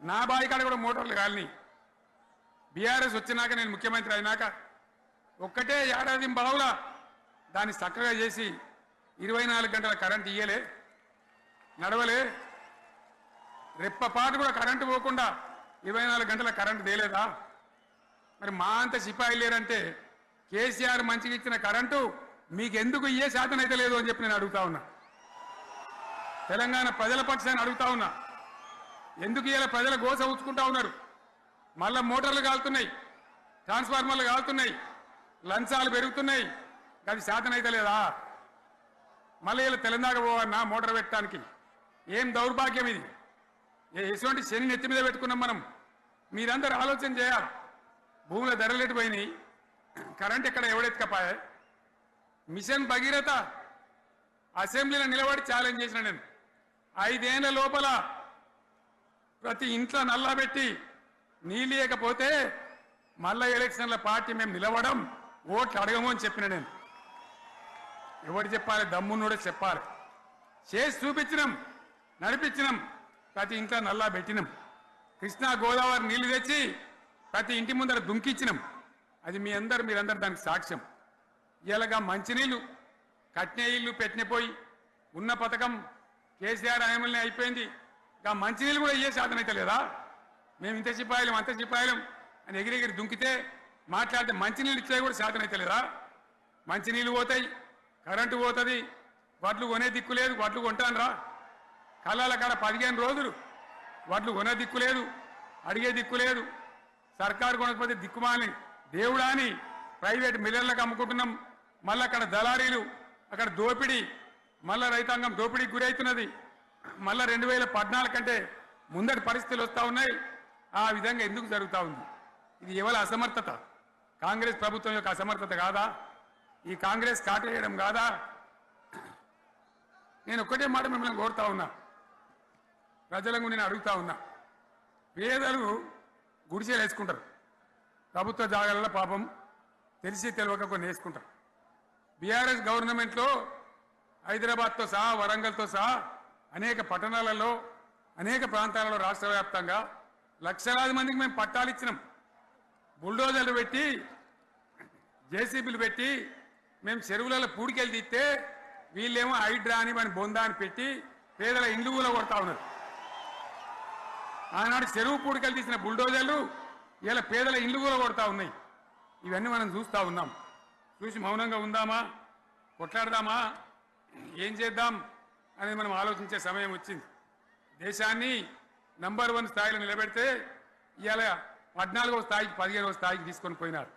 నా బావి కాడ కూడా మోటార్లు కాలని బీఆర్ఎస్ వచ్చినాక, నేను ముఖ్యమంత్రి అయినాక ఒక్కటే ఏడాది బావులా దాన్ని చక్కగా చేసి 24 గంటల కరెంటు ఇయ్యలే, నడవలే. రెప్పపాటు కూడా కరెంటు పోకుండా 24 గంటల కరెంటు తేలేదా? మరి మా అంత సిపాయి లేరంటే కేసీఆర్ మంచిగా ఇచ్చిన కరెంటు మీకెందుకు ఇయ్యే శాతం అయితే లేదు అని చెప్పి నేను అడుగుతా ఉన్నా. తెలంగాణ ప్రజల పక్షాన్ని అడుగుతా ఉన్నా. ఎందుకు ఇలా ప్రజల గోస ఉంచుకుంటా ఉన్నారు? మళ్ళా మోటార్లు కాలుతున్నాయి, ట్రాన్స్ఫార్మర్లు కాలుతున్నాయి, లంచాలు పెరుగుతున్నాయి. అది శాతం అయితే లేదా? మళ్ళీ ఇలా తెలంగాణ పోవన్నా మోటార్ పెట్టడానికి? ఏం దౌర్భాగ్యం ఇది! ఎటువంటి శని నెత్తి మీద పెట్టుకున్నాం మనం. మీరందరూ ఆలోచన చేయాలి. భూముల ధరలు ఎటుపోయినాయి, కరెంట్ ఎక్కడ ఎవడెత్తుకపోయా? మిషన్ భగీరథ అసెంబ్లీలో నిలబడి ఛాలెంజ్ చేసిన నేను, 5 ఏళ్ల లోపల ప్రతి ఇంట్లో నల్లా పెట్టి నీళ్ళు ఇవ్వకపోతే మళ్ళా ఎలక్షన్ల పార్టీ మేము నిలవడం, ఓట్లు అడగము అని చెప్పిన నేను. ఎవరు చెప్పాలి? దమ్మున్నోడే చెప్పాలి. చేసి చూపించినాం, నడిపించినాం, ప్రతి ఇంట్లో నల్లా పెట్టినాం. కృష్ణా గోదావరి నీళ్లు తెచ్చి ప్రతి ఇంటి ముందర దుంకిచ్చినాం. అది మీరందరూ దానికి సాక్ష్యం. ఇలాగా మంచినీళ్ళు కట్నే ఇల్లు పెట్టినపోయి ఉన్న పథకం కేసీఆర్ ఆయమల్ని అయిపోయింది. ఇంకా మంచినీళ్ళు కూడా ఇయ్యే శాతం అయితే లేదా? మేము ఇంత సిపాయిలం అంత సిపాయిలం అని ఎగిరెగిరి దుంకితే మాట్లాడితే మంచినీళ్ళు ఇచ్చే కూడా శాతం అయితే లేదా? మంచినీళ్ళు పోతాయి, కరెంటు పోతుంది, వడ్లు కొనే దిక్కు లేదు. వడ్లు కొంటాను రా, కళ్ళాల కాడ 15 రోజులు వడ్లు కొనే దిక్కు లేదు, అడిగే దిక్కు లేదు. సర్కారు కొనకపోతే దిక్కుమాలి దేవుడా అని ప్రైవేట్ మిల్లర్లకు అమ్ముకుంటున్నాం. మళ్ళీ అక్కడ దళారీలు, అక్కడ దోపిడీ, మళ్ళా రైతాంగం దోపిడీకి గురవుతున్నది. మళ్ళా 2014 కంటే ముందటి పరిస్థితులు వస్తూ ఉన్నాయి. ఆ విధంగా ఎందుకు జరుగుతూ ఉంది? ఇది ఎవరి అసమర్థత? కాంగ్రెస్ ప్రభుత్వం యొక్క అసమర్థత కాదా? ఈ కాంగ్రెస్ కాటేయడం కాదా? నేను ఒక్కటే మాట మిమ్మల్ని కోరుతా ఉన్నా, ప్రజలకు నేను అడుగుతా ఉన్నా. పేదలు గుడిసెలు వేసుకుంటారు, ప్రభుత్వ జాగాలలో పాపం తెలిసి తెలియక కొన్ని వేసుకుంటారు. బీఆర్ఎస్ గవర్నమెంట్లో హైదరాబాద్తో సహా, వరంగల్తో సహా అనేక పట్టణాలలో, అనేక ప్రాంతాలలో రాష్ట్ర వ్యాప్తంగా లక్షలాది మందికి మేము పట్టాలు ఇచ్చినాం. బుల్డోజర్లు పెట్టి, జేసీబీలు పెట్టి మేము చెరువులలో పూడికెళ్ళి తీస్తే వీళ్ళేమో హైడ్రా అని మన బొందా అని పెట్టి పేదల ఇండ్లు కూడా కొడతా ఉన్నారు. ఆనాడు చెరువు పూడికెళ్ళి తీసిన బుల్డోజర్లు ఇలా పేదల ఇండ్లు కూడా కొడతా ఉన్నాయి. ఇవన్నీ మనం చూస్తూ ఉన్నాం. చూసి మౌనంగా ఉందామా, కొట్లాడదామా, ఏం చేద్దాం అనేది మనం ఆలోచించే సమయం వచ్చింది. దేశాన్ని నంబర్ 1 స్థాయిలో నిలబెడితే ఇవాళ 14వ స్థాయికి 15వ స్థాయికి తీసుకొని పోయినారు.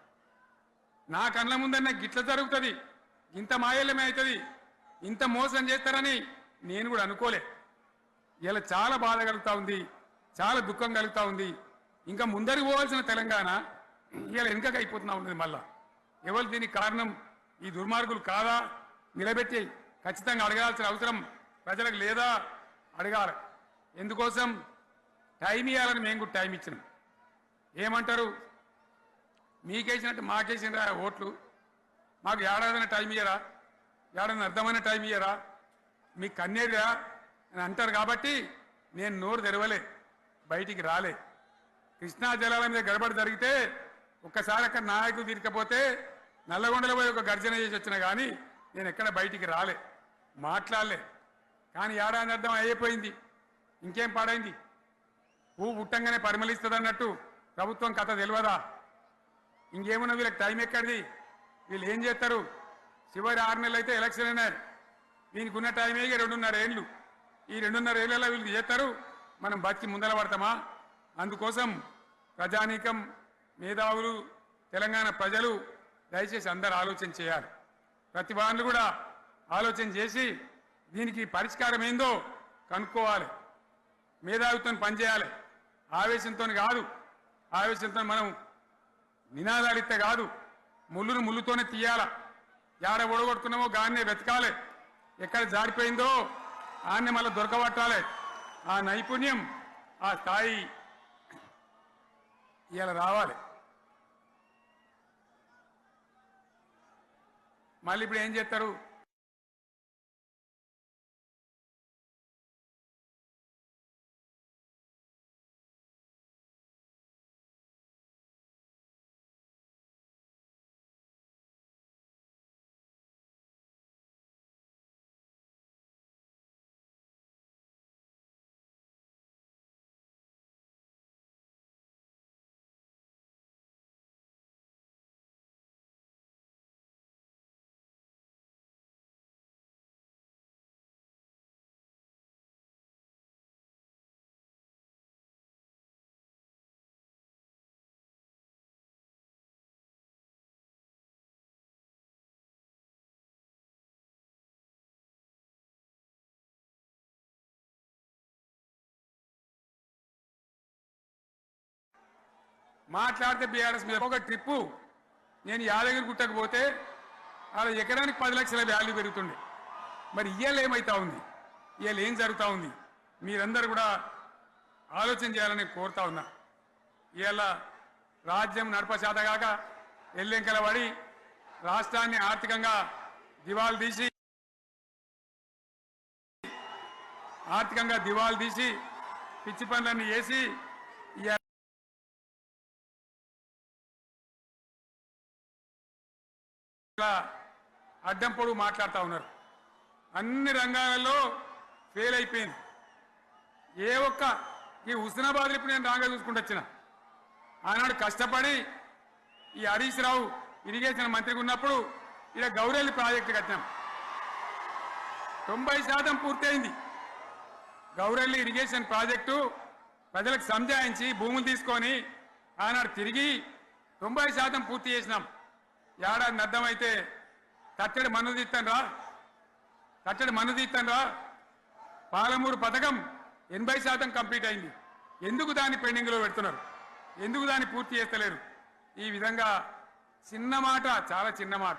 నా కళ్ళ ముందన్న గిట్ల జరుగుతుంది, ఇంత మాయల్యమే అవుతుంది, ఇంత మోసం చేస్తారని నేను కూడా అనుకోలే. ఇలా చాలా బాధ కలుగుతూ ఉంది, చాలా దుఃఖం కలుగుతూ ఉంది. ఇంకా ముందరికి పోవాల్సిన తెలంగాణ ఇలా వెనుకగా అయిపోతున్నా ఉన్నది. మళ్ళా ఎవరు దీనికి కారణం? ఈ దుర్మార్గులు కాదా? నిలబెట్టి ఖచ్చితంగా అడగాల్సిన అవసరం ప్రజలకు లేదా? అడగాలి. ఎందుకోసం? టైం ఇవ్వాలని మేము కూడా టైం ఇచ్చినాం. ఏమంటారు? మీకేసినట్టు మాకేసినరా ఓట్లు, మాకు ఏడాదైనా టైం ఇయ్యరా, ఏడాది అర్థమైన టైం ఇయ్యరా, మీకు కన్నేరురా అని అంటారు. కాబట్టి నేను నోరు తెరవలే, బయటికి రాలే. కృష్ణా జలాల మీద గడబడి జరిగితే ఒక్కసారి అక్కడ నాయకులు తీరకపోతే నల్లగొండలో పోయి ఒక గర్జన చేసి వచ్చినా కానీ నేను ఎక్కడ బయటికి రాలే, మాట్లాడలే. కానీ ఏడాది అర్థం అయిపోయింది, ఇంకేం పాడైంది? పువ్వు పుట్టంగానే పరిమళిస్తుంది అన్నట్టు ప్రభుత్వం కథ తెలియదా? ఇంకేమున్నా వీళ్ళకి టైం ఎక్కడిది? వీళ్ళు ఏం చేస్తారు? చివరి 6 నెలలు అయితే ఎలక్షన్ అయినారు. దీనికి ఉన్న టైం 2.5 ఏళ్ళు. ఈ 2.5 ఏళ్ళలో వీళ్ళు చేస్తారు, మనం బతికి ముందర పడతామా? అందుకోసం ప్రజానీకం, మేధావులు, తెలంగాణ ప్రజలు దయచేసి అందరూ ఆలోచన చేయాలి. ప్రతి వాళ్ళు కూడా ఆలోచన చేసి దీనికి పరిష్కారం ఏందో కనుక్కోవాలి. మేధావితో పనిచేయాలి, ఆవేశంతో కాదు. ఆవేశంతో మనం నినాదాలిస్తే కాదు, ముళ్ళును ముళ్ళుతోనే తీయాల. యాడ ఒడగొట్టుకున్నామో గాన్నే వెతకాలి, ఎక్కడ జారిపోయిందో ఆన్నే మళ్ళీ దొరకబట్టాలి. ఆ నైపుణ్యం, ఆ స్థాయి ఇవాళ రావాలి. మళ్ళీ ఇప్పుడు ఏం చేస్తారు? మాట్లాడితే బీఆర్ఎస్ మీద ఒక ట్రిప్పు నేను యాదగిరి గుట్టకు పోతే అలా ఎకరానికి 10 లక్షల వాల్యూ పెరుగుతుండే. మరి ఇవాళ ఏమవుతా ఉంది? ఇవాళ ఏం జరుగుతూ ఉంది? మీరందరూ కూడా ఆలోచన చేయాలని కోరుతా ఉన్నా. ఇవాళ రాజ్యం నడపశాతగాక ఎల్లెంకల పడి రాష్ట్రాన్ని ఆర్థికంగా దివాలు తీసి పిచ్చి పనులన్నీ వేసి అడ్డం పొడుగు మాట్లాడుతూ ఉన్నారు. అన్ని రంగాలలో ఫెయిల్ అయిపోయింది. ఏ ఒక్క ఈ హుస్నాబాద్ ఇప్పుడు నేను రాగా చూసుకుంటూ వచ్చిన ఆనాడు కష్టపడి ఈ హరీష్ రావు ఇరిగేషన్ మంత్రిగా ఉన్నప్పుడు ఇలా గౌరెల్లి ప్రాజెక్టు కట్టినాం. 90% పూర్తయింది. గౌరెల్లి ఇరిగేషన్ ప్రాజెక్టు ప్రజలకు సంజాయించి భూములు తీసుకొని ఆనాడు తిరిగి 90% పూర్తి చేసినాం. ఏడాది అర్థమైతే తట్టడి మన్ను తీస్తాను రా. పాలమూరు పథకం 80% కంప్లీట్ అయింది. ఎందుకు దాన్ని పెండింగ్లో పెడుతున్నారు? ఎందుకు దాన్ని పూర్తి చేస్తలేరు? ఈ విధంగా చిన్న మాట, చాలా చిన్న మాట.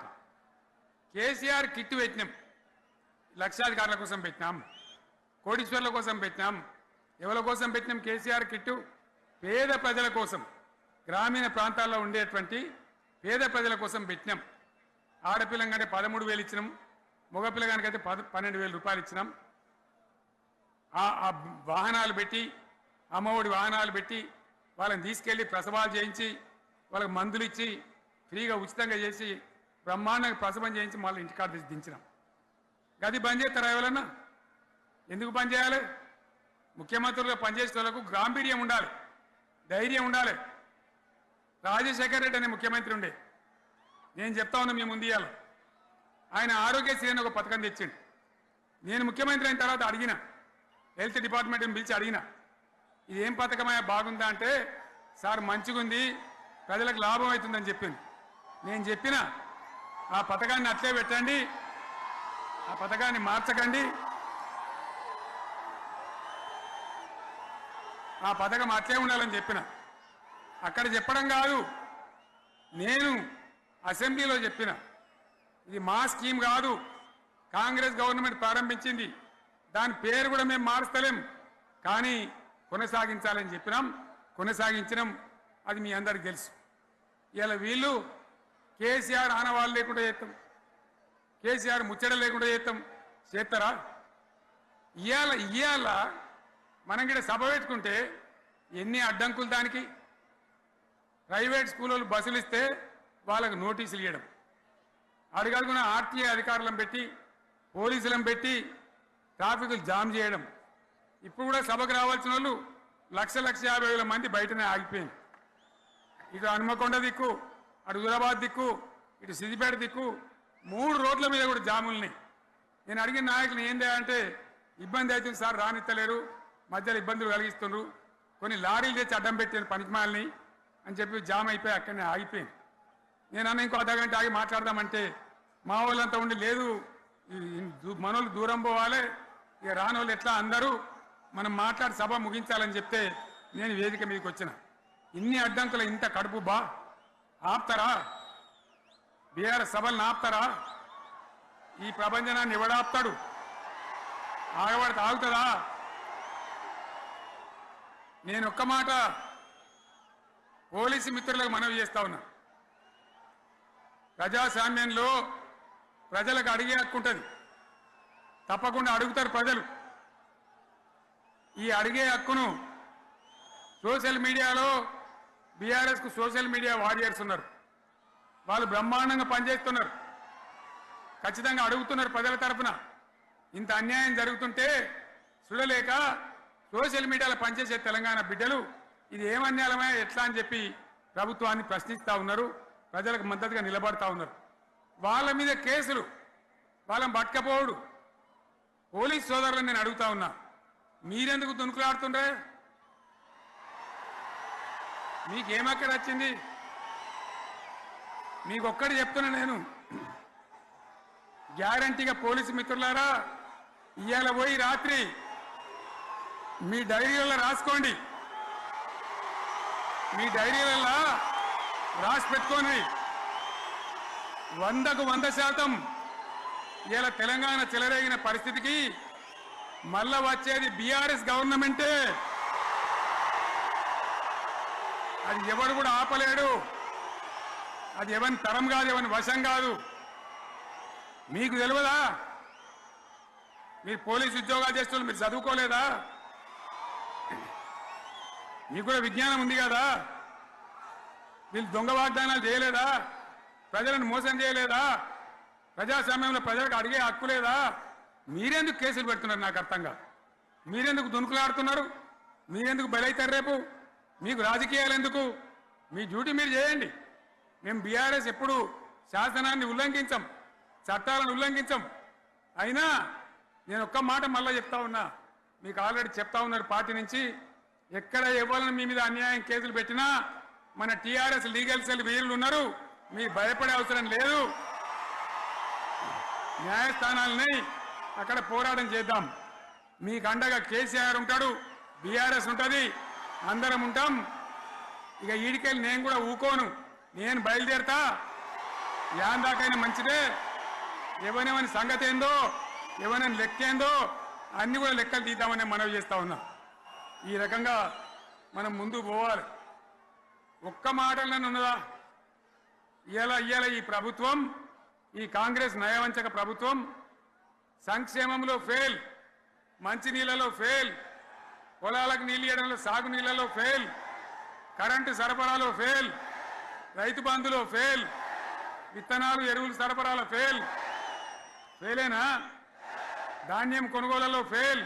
కేసీఆర్ కిట్ పెట్టినాం, లక్షాధికారుల కోసం పెట్టినాం, కోటీశ్వర్ల కోసం పెట్టినాం. ఎవరి కోసం పెట్టినాం కేసీఆర్ కిట్టు? పేద ప్రజల కోసం, గ్రామీణ ప్రాంతాల్లో ఉండేటువంటి పేద ప్రజల కోసం పెట్టినాం. ఆడపిల్లగానే 13,000 ఇచ్చినాం, మగపిల్లగానికైతే 12,000 రూపాయలు ఇచ్చినాం. ఆ వాహనాలు పెట్టి, అమ్మఒడి వాహనాలు పెట్టి వాళ్ళని తీసుకెళ్లి ప్రసవాలు చేయించి వాళ్ళకి మందులు ఇచ్చి ఫ్రీగా ఉచితంగా చేసి బ్రహ్మాండంగా ప్రసవం చేయించి మళ్ళీ ఇంటికాడ దించినాం. గది బంద్ చేస్తారా ఎవరన్నా? ఎందుకు బంద్ చేయాలి? ముఖ్యమంత్రులుగా పనిచేసే వాళ్ళకు గాంభీర్యం ఉండాలి, ధైర్యం ఉండాలి. రాజశేఖర్ రెడ్డి అనే ముఖ్యమంత్రి ఉండే, నేను చెప్తా ఉన్నా మీ ముందు ఇయ్యాలి. ఆయన ఆరోగ్యశ్రీ అని ఒక పథకం తెచ్చిండు. నేను ముఖ్యమంత్రి అయిన తర్వాత అడిగిన, హెల్త్ డిపార్ట్మెంట్ని పిలిచి అడిగిన, ఇది ఏం పథకమయ్యా బాగుందా అంటే, సార్ మంచిగుంది, ప్రజలకు లాభం అవుతుందని చెప్పింది. నేను చెప్పిన ఆ పథకాన్ని అట్లే పెట్టండి, ఆ పథకాన్ని మార్చకండి, ఆ పథకం అట్లే ఉండాలని చెప్పిన. అక్కడ చెప్పడం కాదు, నేను అసెంబ్లీలో చెప్పిన, ఇది మా స్కీమ్ కాదు, కాంగ్రెస్ గవర్నమెంట్ ప్రారంభించింది, దాని పేరు కూడా మేము మారుస్తలేం, కానీ కొనసాగించాలని చెప్పినాం, కొనసాగించినాం. అది మీ అందరికి తెలుసు. ఇలా వీళ్ళు కేసీఆర్ ఆనవాళ్ళు లేకుండా చేస్తాం, కేసీఆర్ ముచ్చట లేకుండా చేస్తారా? ఇవాళ మనం కూడా సభ పెట్టుకుంటే ఎన్ని అడ్డంకులు దానికి. ప్రైవేట్ స్కూళ్ళు బస్సులు ఇస్తే వాళ్ళకు నోటీసులు ఇవ్వడం, అడుగడుగున ఆర్టీఏ అధికారులను పెట్టి పోలీసులను పెట్టి ట్రాఫిక్లు జామ్ చేయడం. ఇప్పుడు కూడా సభకు రావాల్సిన వాళ్ళు 1,50,000 మంది బయటనే ఆగిపోయింది. ఇటు హనుమకొండ దిక్కు, అటు హుజరాబాద్ దిక్కు, ఇటు సిద్దిపేట దిక్కు 3 రోడ్ల మీద కూడా జాములున్నాయి. నేను అడిగిన నాయకులు ఏంది అంటే, ఇబ్బంది అవుతుంది సార్, రానిత్తలేరు, మధ్యలో ఇబ్బందులు కలిగిస్తున్నారు, కొన్ని లారీలు తెచ్చి అడ్డం పెట్టాను పనికిమాలని అని చెప్పి జామ్ అయిపోయి అక్కడనే ఆగిపోయింది. నేను అన్న ఇంకో అర్ధగంట ఆగి మాట్లాడదామంటే మా వాళ్ళంతా ఉండి, లేదు మనోళ్ళు దూరం పోవాలి, ఇక రాని వాళ్ళు ఎట్లా అందరూ మనం మాట్లాడి సభ ముగించాలని చెప్తే నేను వేదిక మీదకి వచ్చిన. ఇన్ని అడ్డంకులు ఇంత కడుపు ఆపుతారా? బీఆర్ఎస్ సభలను ఆపుతారా? ఈ ప్రపంచనాన్ని ఎవడాపుతాడు? ఆగబడితే ఆగుతుందా? నేను ఒక్క మాట పోలీసు మిత్రులకు మనవి చేస్తా ఉన్నా. ప్రజాస్వామ్యంలో ప్రజలకు అడిగే హక్కు ఉంటుంది, తప్పకుండా అడుగుతారు ప్రజలు. ఈ అడిగే హక్కును సోషల్ మీడియాలో బీఆర్ఎస్కు సోషల్ మీడియా వారియర్స్ ఉన్నారు, వాళ్ళు బ్రహ్మాండంగా పనిచేస్తున్నారు, ఖచ్చితంగా అడుగుతున్నారు ప్రజల తరఫున. ఇంత అన్యాయం జరుగుతుంటే చూడలేక సోషల్ మీడియాలో పనిచేసే తెలంగాణ బిడ్డలు ఇది ఏమన్యాయమే ఎట్లా అని చెప్పి ప్రభుత్వాన్ని ప్రశ్నిస్తూ ఉన్నారు, ప్రజలకు మద్దతుగా నిలబడతా ఉన్నారు. వాళ్ళ మీద కేసులు, వాళ్ళని పట్టుకపోవడు. పోలీస్ సోదరులను నేను అడుగుతా ఉన్నా, మీరెందుకు దునుకులాడుతుండ్రే? మీకేమక్కడ వచ్చింది? మీకొక్కటి చెప్తున్నా నేను, గ్యారంటీగా పోలీసు మిత్రులారా, ఇవాళ పోయి రాత్రి మీ డైరీలలో రాసుకోండి, మీ డైరీలలో రాసి పెట్టుకోండి. 100కు 100% ఇలా తెలంగాణ చెలరేగిన పరిస్థితికి మళ్ళా వచ్చేది బీఆర్ఎస్ గవర్నమెంటే. అది ఎవరు కూడా ఆపలేడు. అది ఎవరి తరం కాదు, ఎవరి వశం కాదు. మీకు తెలియదా? మీరు పోలీసు ఉద్యోగాలు చేస్తున్నారు, మీరు చదువుకోలేదా? మీకు కూడా విజ్ఞానం ఉంది కదా? వీళ్ళు దొంగ వాగ్దానాలు చేయలేదా? ప్రజలను మోసం చేయలేదా? ప్రజాస్వామ్యంలో ప్రజలకు అడిగే హక్కు లేదా? మీరెందుకు కేసులు పెడుతున్నారు? నాకు అర్థం కాదు. మీరెందుకు దునుకులాడుతున్నారు? మీరెందుకు బలైతారు? రేపు మీకు రాజకీయాలు ఎందుకు? మీ డ్యూటీ మీరు చేయండి. మేము బీఆర్ఎస్ ఎప్పుడు శాసనాన్ని ఉల్లంఘించం, చట్టాలను ఉల్లంఘించం. అయినా నేను ఒక్క మాట మళ్ళీ చెప్తా ఉన్నా, మీకు ఆల్రెడీ చెప్తా ఉన్నారు పార్టీ నుంచి, ఎక్కడ ఎవరిని మీ మీద అన్యాయం కేసులు పెట్టినా మన టీఆర్ఎస్ లీగల్ సెల్ వీరులు ఉన్నారు, మీరు భయపడే అవసరం లేదు. న్యాయస్థానాలని అక్కడ పోరాటం చేద్దాం. మీకు అండగా కేసీఆర్ ఉంటాడు, బీఆర్ఎస్ ఉంటుంది, అందరం ఉంటాం. ఇక ఈడికెళ్ళి నేను కూడా ఊకోను, నేను బయలుదేరతా. యాందాకైనా మంచిదే. ఎవరెవరి సంగతి ఏందో, ఎవరైనా లెక్కేందో అన్ని కూడా లెక్కలు తీద్దామని మనవి చేస్తా ఉన్నాం. ఈ రకంగా మనం ముందుకు పోవాలి. ఒక్క మాటలను ఉన్నదా? ఇవాళ ఈ ప్రభుత్వం, ఈ కాంగ్రెస్ నయవంచక ప్రభుత్వం సంక్షేమంలో ఫెయిల్, మంచినీళ్ళలో ఫెయిల్, పొలాలకు నీళ్ళు ఇవ్వడంలో, సాగు నీళ్లలో ఫెయిల్, కరెంటు సరఫరాలో ఫెయిల్, రైతు బంధులో ఫెయిల్, విత్తనాలు ఎరువులు సరఫరాలో ఫెయిలేనా? ధాన్యం కొనుగోళ్లలో ఫెయిల్,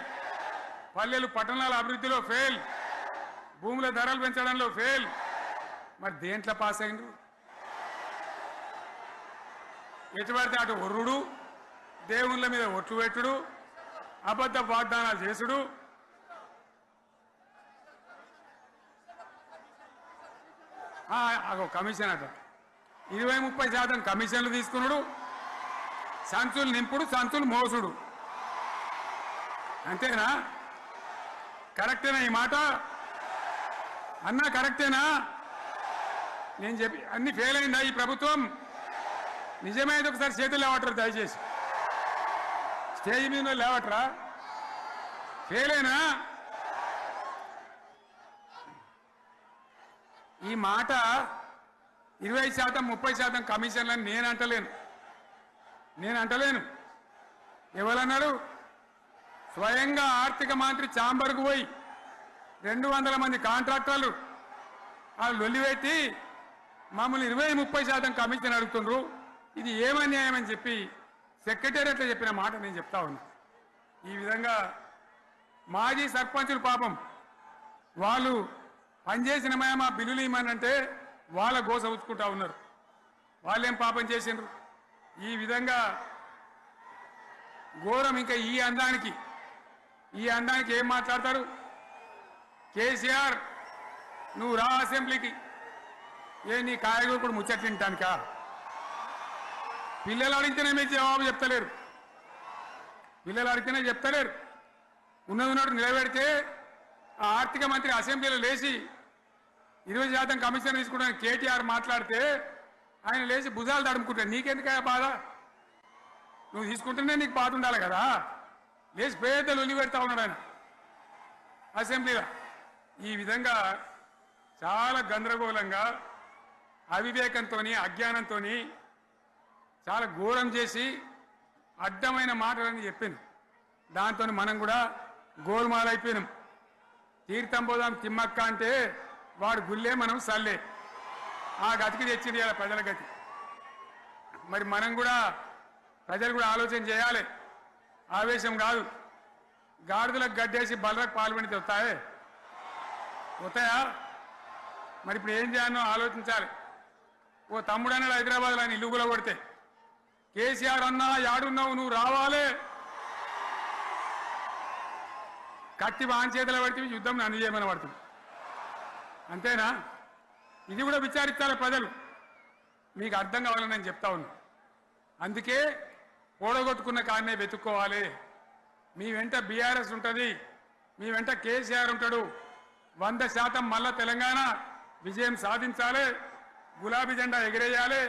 పల్లెలు పట్టణాల అభివృద్ధిలో ఫెయిల్, భూముల ధరలు పెంచడంలో ఫెయిల్. మరి దేంట్లో పాస్ అయిండు? ఎటుపడితే అటు ఒర్రుడు, దేవుళ్ళ మీద ఒట్లు పెట్టుడు, అబద్ధ వాగ్దానాలు చేసుడు. అగో కమిషన్ అట 20-30% కమిషన్లు తీసుకున్నాడు, సంచులు నింపుడు, సంచులు మోసుడు. అంతేనా? కరెక్టేనా ఈ మాట? అన్నా కరెక్టేనా? నేను చెప్పి అన్ని ఫెయిల్ అయిందా ఈ ప్రభుత్వం? నిజమైతే ఒకసారి చేతులు లేవట్రా దయచేసి, స్టేజ్ మీద లేవట్రా. ఫెయిలేనా? ఈ మాట 20% 30% కమిషన్లని నేను అంటలేను. ఎవరన్నారు? స్వయంగా ఆర్థిక మంత్రి ఛాంబర్కు పోయి 200 మంది కాంట్రాక్టర్లు వాళ్ళు లొల్లిపెట్టి మమ్మల్ని 20-30% కమిషన్ అడుగుతుండ్రు, ఇది ఏమన్యాయం అని చెప్పి సెక్రటేరియట్లో చెప్పిన మాట నేను చెప్తా ఉన్నా. ఈ విధంగా మాజీ సర్పంచులు పాపం వాళ్ళు పనిచేసిన మా బిల్లులు ఇవ్వమనంటే వాళ్ళ గోస ఉంచుకుంటా ఉన్నారు. వాళ్ళేం పాపం చేసిండ్రు? ఈ విధంగా ఘోరం. ఇంకా ఈ అందానికి ఏం మాట్లాడతారు? కేసీఆర్ నువ్వు రా అసెంబ్లీకి, నీ కాయగూరు ముచ్చట్లు తింటానికా? పిల్లలు అడిగితేనే మీరు జవాబు చెప్తలేరు. ఉన్నది నిలబెడితే ఆ ఆర్థిక మంత్రి అసెంబ్లీలో లేచి 20% కమిషన్ తీసుకుంటాను కేటీఆర్ మాట్లాడితే ఆయన లేచి భుజాలు తడుముకుంటాడు. నీకెందుకయ్యా బాధ? నువ్వు తీసుకుంటేనే నీకు బాధ ఉండాలి కదా. లేచి పేదలు ఉల్లి పెడతా ఉన్నాడు ఆయన అసెంబ్లీలో. ఈ విధంగా చాలా గందరగోళంగా అవివేకంతో అజ్ఞానంతో చాలా ఘోరం చేసి అడ్డమైన మాటలని చెప్పింది. దాంతో మనం కూడా గోల్మాలైపోయినాం. తీర్థం పోదాం తిమ్మక్క అంటే వాడు గుల్లే మనం సల్లే. ఆ గతికి తెచ్చింది ఇలా ప్రజల గతి. మరి మనం కూడా ప్రజలు కూడా ఆలోచన చేయాలి. ఆవేశం కాదు. గాడిదలకు గడ్డేసి బలరకు పాల్పడితే వస్తాయా? మరి ఇప్పుడు ఏం చేయాలో ఆలోచించాలి. ఓ తమ్ముడు అన్నాడు హైదరాబాద్లో ఆయన ఇల్లు కూడా కొడితే, కేసీఆర్ అన్నా యాడున్నావు నువ్వు రావాలి, కత్తి వాన్ చేతిలో పడితే యుద్ధం నన్ను చేయమని పడుతుంది. అంతేనా? ఇది కూడా విచారించాలి ప్రజలు. మీకు అర్థం కావాలని నేను చెప్తా ఉన్నా. అందుకే ఓడగొట్టుకున్న కాడనే వెతుక్కోవాలి. మీ వెంట బీఆర్ఎస్ ఉంటుంది, మీ వెంట కేసీఆర్ ఉంటాడు. 100% మళ్ళా తెలంగాణ విజయం సాధించాలి, గులాబీ జెండా ఎగిరేయాలి,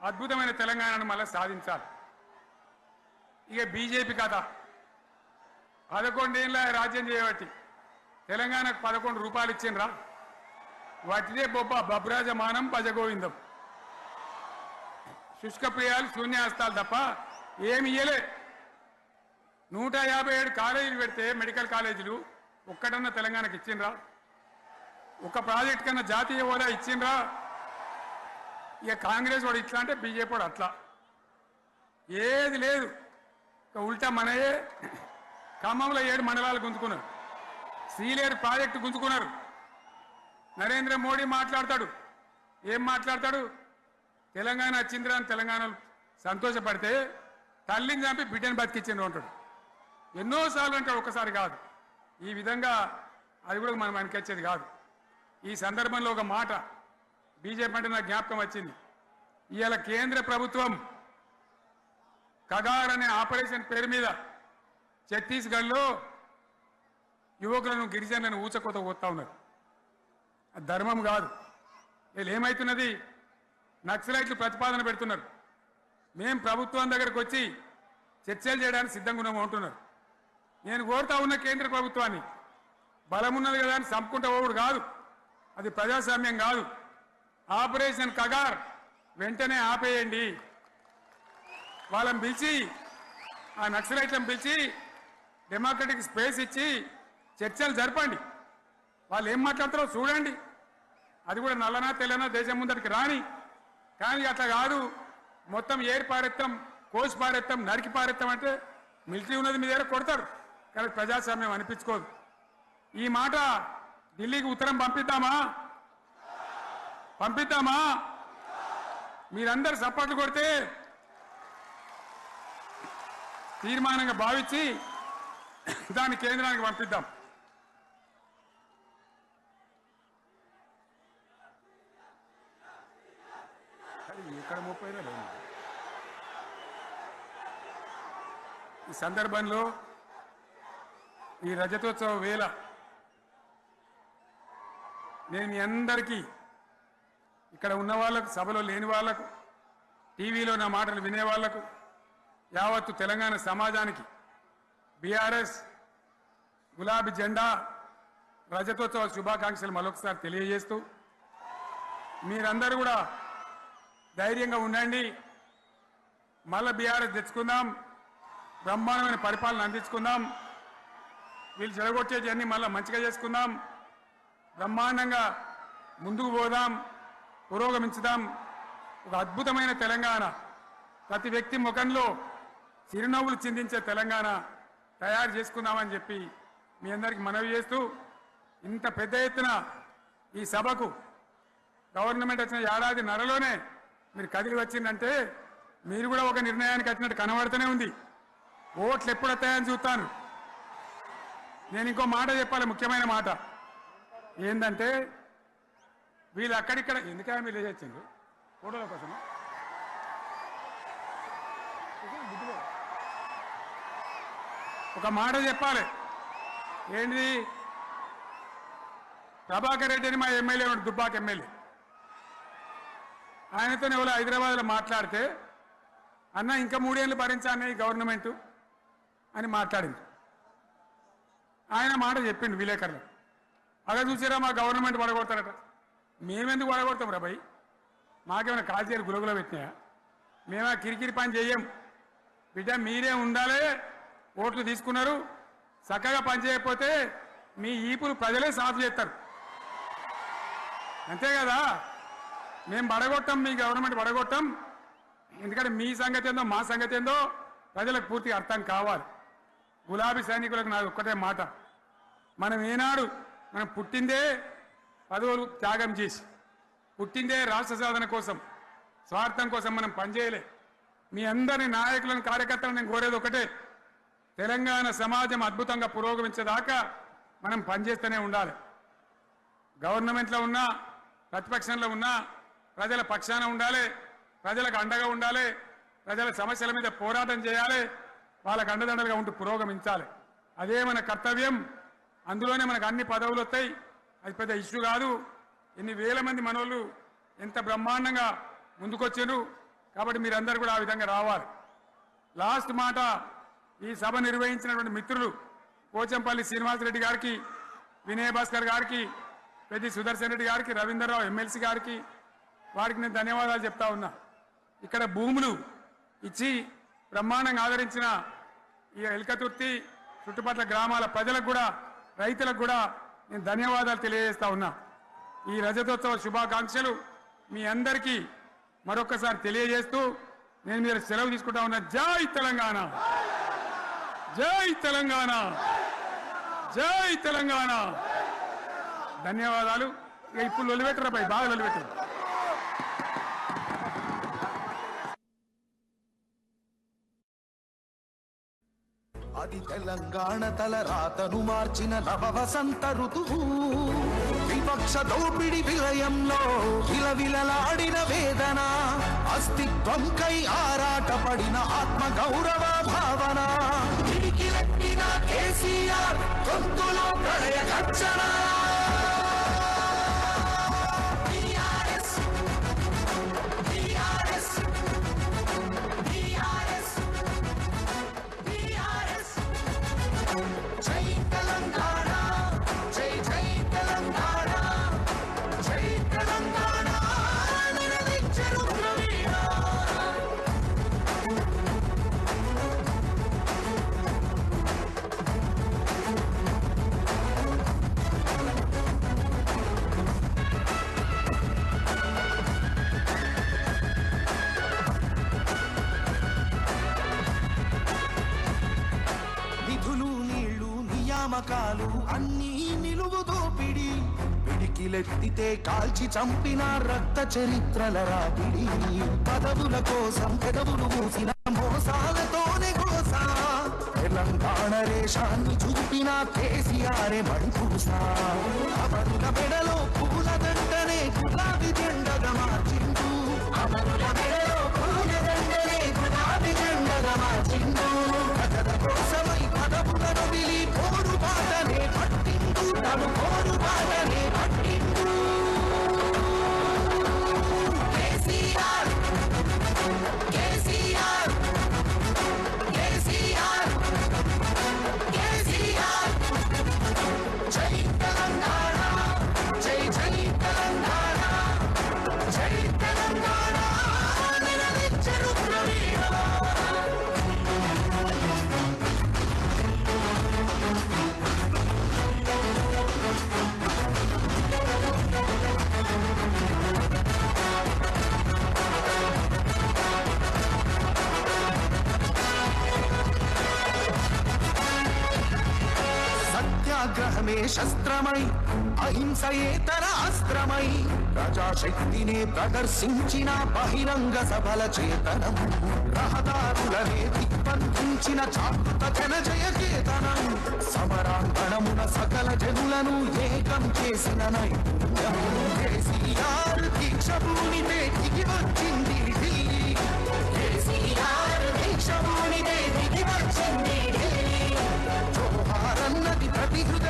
అద్భుతమైన తెలంగాణను మళ్ళీ సాధించాలి. ఇక బీజేపీ కథ 11 ఏళ్ళ రాజ్యం చేయబట్టి తెలంగాణకు 11 రూపాయలు ఇచ్చిండ్రా? వాటిదే బొబ్బ బబ్రాజమానం భజగోవిందం. శుష్క ప్రియాలు శూన్యాస్తాలు తప్ప ఏమి ఇయ్యలే. 157 కాలేజీలు పెడితే మెడికల్ కాలేజీలు ఒక్కటన్నా తెలంగాణకు ఇచ్చిండ్రా? ఒక ప్రాజెక్ట్ కన్నా జాతీయ హోదా ఇచ్చిండ్రా? ఇక కాంగ్రెస్ వాడు ఇట్లా అంటే బీజేపీ వాడు అట్లా. ఏది లేదు. ఇక ఉల్టా మనయే. ఖమ్మంలో 7 మండలాలు గుంజుకున్నారు. సీలేరు ప్రాజెక్టు గుంజుకున్నారు. నరేంద్ర మోడీ మాట్లాడతాడు. ఏం మాట్లాడతాడు? తెలంగాణ వచ్చిందిరా అని తెలంగాణలో సంతోషపడితే తల్లిని చంపి బిడ్డను బతికిచ్చిండు అంటాడు. ఎన్నోసార్లు అంటాడు, ఒక్కసారి కాదు. ఈ విధంగా అది కూడా మనం వెనకొచ్చేది కాదు. ఈ సందర్భంలో ఒక మాట బీజేపీ అంటే నాకు జ్ఞాపకం వచ్చింది. ఇవాళ కేంద్ర ప్రభుత్వం కగార్ అనే ఆపరేషన్ పేరు మీద ఛత్తీస్గఢ్లో యువకులను గిరిజనులను ఊచకోత పోతా ఉన్నారు. అది ధర్మం కాదు. వీళ్ళు ఏమవుతున్నది? నక్సలైట్లు ప్రతిపాదన పెడుతున్నారు. మేం ప్రభుత్వం దగ్గరకు వచ్చి చర్చలు చేయడానికి సిద్ధంగా ఉన్నాము అంటున్నారు. నేను కోరుతా ఉన్న కేంద్ర ప్రభుత్వాన్ని, బలమున్నది కదా అని చంపుకుంటా పోవుడు కాదు, అది ప్రజాస్వామ్యం కాదు. ఆపరేషన్ కగార్ వెంటనే ఆపేయండి. వాళ్ళని పిలిచి, ఆ నక్సలైట్లను పిలిచి డెమోక్రటిక్ స్పేస్ ఇచ్చి చర్చలు జరపండి. వాళ్ళు ఏం మాట్లాడతారో చూడండి. అది కూడా నల్లనా తెల్లనా దేశం ముందరికి రాని. కానీ అట్లా కాదు, మొత్తం ఏరి పారెత్తాం, కోసి పారెత్తాం, నరికి పారెత్తాం అంటే మిలిటరీ ఉన్నది మీ దగ్గర కొడతారు. కానీ ప్రజాస్వామ్యం అనిపించుకోదు. ఈ మాట ఢిల్లీకి ఉత్తరం పంపిద్దామా? మీరందరూ సపోర్ట్లు కొడితే తీర్మానంగా భావించి దాన్ని కేంద్రానికి పంపిద్దాం. ఇక్కడ 30 ఈ సందర్భంలో ఈ రజతోత్సవ వేళ నేను మీ అందరికీ, ఇక్కడ ఉన్న వాళ్ళకు, సభలో లేని వాళ్లకు, టీవీలో నా మాటలు వినే వాళ్లకు, యావత్తు తెలంగాణ సమాజానికి బీఆర్ఎస్ గులాబీ జెండా రజతోత్సవ శుభాకాంక్షలు మరొకసారి తెలియజేస్తూ, మీరందరూ కూడా ధైర్యంగా ఉండండి. మళ్ళీ బీఆర్ఎస్ తెచ్చుకుందాం, బ్రహ్మాండమైన పరిపాలన అందించుకుందాం. వీళ్ళు చెడగొట్టేవన్నీ మళ్ళీ మంచిగా చేసుకుందాం. బ్రహ్మాండంగా ముందుకు పోదాం, పురోగమించుదాం. ఒక అద్భుతమైన తెలంగాణ, ప్రతి వ్యక్తి ముఖంలో చిరునవ్వులు చిందించే తెలంగాణ తయారు చేసుకుందామని చెప్పి మీ అందరికీ మనవి చేస్తూ, ఇంత పెద్ద ఎత్తున ఈ సభకు గవర్నమెంట్ వచ్చిన ఏడాది నరలోనే మీరు కదిలి వచ్చిందంటే మీరు కూడా ఒక నిర్ణయానికి వచ్చినట్టు కనబడుతూనే ఉంది. ఓట్లు ఎప్పుడు వస్తాయని చూస్తాను. నేను ఇంకో మాట చెప్పాలి, ముఖ్యమైన మాట ఏంటంటే, వీళ్ళు అక్కడిక్కడ ఎందుకైనా వీళ్ళు వచ్చిండ్రు ఫోటోల కోసం. ఒక మాట చెప్పాలి, ఏంటిది ప్రభాకర్ రెడ్డి అని మా ఎమ్మెల్యే ఉన్నాడు, దుబ్బాక ఎమ్మెల్యే. ఆయనతో ఎవరో హైదరాబాద్లో మాట్లాడితే అన్న ఇంకా 3 ఏళ్ళు భరించాలనే ఈ గవర్నమెంట్ అని మాట్లాడింది. ఆయన మాట చెప్పిండు విలేకరులు. అలా చూసారా మా గవర్నమెంట్ పడగొడతారట. మేమెందుకు పడగొడతాం రా భయ్? మాకేమైనా కాల్చేరు గులగుల పెట్టినాయా? మేమా కిరికిరి పని చెయ్యం బిడ్డ. మీరే ఉండాలి, ఓట్లు తీసుకున్నారు, చక్కగా పని చేయకపోతే మీ ఈపులు ప్రజలే సాఫ్ చేస్తారు, అంతే కదా. మేము పడగొట్టాం, మీ గవర్నమెంట్ పడగొట్టాం. ఎందుకంటే మీ సంగతి ఏందో మా సంగతి ఏందో ప్రజలకు పూర్తిగా అర్థం కావాలి. గులాబీ సైనికులకు నాది ఒక్కటే మాట, మనం ఏనాడు మనం పుట్టిందే పదవులు త్యాగం చేసి, పుట్టిందే రాష్ట్ర సాధన కోసం, స్వార్థం కోసం మనం పనిచేయలే. మీ అందరి నాయకులను కార్యకర్తలను నేను కోరేది ఒకటే, తెలంగాణ సమాజం అద్భుతంగా పురోగమించేదాకా మనం పనిచేస్తూనే ఉండాలి. గవర్నమెంట్లో ఉన్నా ప్రతిపక్షంలో ఉన్నా ప్రజల పక్షాన ఉండాలి, ప్రజలకు అండగా ఉండాలి, ప్రజల సమస్యల మీద పోరాటం చేయాలి, వాళ్ళకు అండదండలుగా ఉంటూ పురోగమించాలి. అదే మన కర్తవ్యం. అందులోనే మనకు అన్ని పదవులు వస్తాయి, అది పెద్ద ఇష్యూ కాదు. ఎన్ని వేల మంది మనోళ్ళు ఎంత బ్రహ్మాండంగా ముందుకొచ్చారు. కాబట్టి మీరందరూ కూడా ఆ విధంగా రావాలి. లాస్ట్ మాట, ఈ సభ నిర్వహించినటువంటి మిత్రులు పోచంపల్లి శ్రీనివాసరెడ్డి గారికి, వినయ్ భాస్కర్ గారికి, పెద్ది సుదర్శన్ రెడ్డి గారికి, రవీంద్రరావు ఎమ్మెల్సీ గారికి, వారికి నేను ధన్యవాదాలు చెప్తా ఉన్నా. ఇక్కడ భూములు ఇచ్చి బ్రహ్మాండంగా ఆదరించిన ఈ ఎల్కతుర్తి చుట్టుపక్కల గ్రామాల ప్రజలకు కూడా, రైతులకు కూడా నేను ధన్యవాదాలు తెలియజేస్తా ఉన్నా. ఈ రజతోత్సవ శుభాకాంక్షలు మీ అందరికీ మరొకసారి తెలియజేస్తూ నేను మీరు సెలవు తీసుకుంటా ఉన్నా. జై తెలంగాణ, జై తెలంగాణ, జై తెలంగాణ. ధన్యవాదాలు. ఇక ఇప్పుడు లొలిపెట్టరా పై, బాగా లొలిపెట్టరు. అది తెలంగాణ తల రాతను మార్చిన నవ వసంత ఋతువు. విపక్ష దోపిడి విలయంలో విలవిలలాడిన వేదన, అస్తిత్వంకై ఆరాటపడిన ఆత్మ గౌరవ భావన. పిడికిలెత్తిన కేసీఆర్ గొంతులో ప్రళయ గర్జన. నియామకాలు అన్నీ నిలువు దోపిడి. పిడికిలెత్తితే కాల్చి చంపిన రక్త చరిత్రల రాపిడి. పదవుల కోసం పెదవులు మూసిన మోసాలతోనే గోసా. తెలంగాణ రేషాన్ని చూపిన కేసీఆర్ మణిపూసా. అమరుల మెడలో పూల దండనే గులాబీ జెండగా మార్చిండు. అమరుల మెడలో పూల దండనే గులాబీ జెండగా మార్చిండు. ప్రజల కోసమై పదవులను విలి పోరు బాటనే పట్టిండు. తను పోరు బాటనే పట్టిండు. కేసీఆర్, కేసీఆర్, కేసీఆర్, కేసీఆర్. జై తెలంగాణ, జై జై తెలంగాణ, జై తెలంగాణ. నిలదించెను ప్రవీణ. సత్యాగ్రహమే శస్త్రమై, అహింసయే తన అస్త్రమై, ప్రజాశక్తినే ప్రదర్శించిన బహిరంగ సభల చేతనం. రహదారులనే దిగ్బంధించిన చాకృత జనజయ కేతనం. సమరాంగణమున సకల జనులను ఏకం చేసిన నైపుణ్యం. కేసీఆర్ దీక్ష భూమిపై దిగి వచ్చింది ఢిల్లీ. కేసీఆర్ దీక్ష భూమిపై దిగి వచ్చింది ఢిల్లీ. జోహారన్నది ప్రతి హృదయ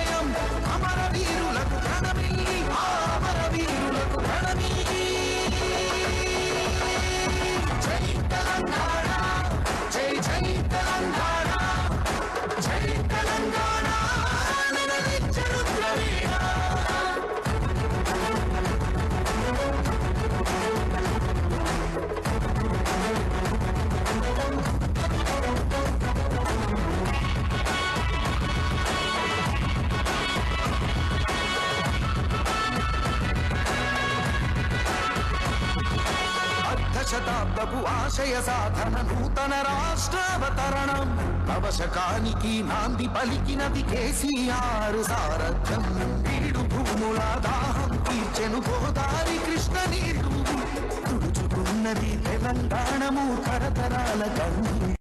శతాబ్దపు ఆశయ సాధన నూతన రాష్ట్రావతరణం నవశకానికి నాంది పలికినది కేసీఆర్ సారథ్యం వీడు భూముల దాహం తీర్చెను గోదారి కృష్ణ నీళ్లు తుడుచుకున్నది తెలంగాణము తరతరాల కన్ను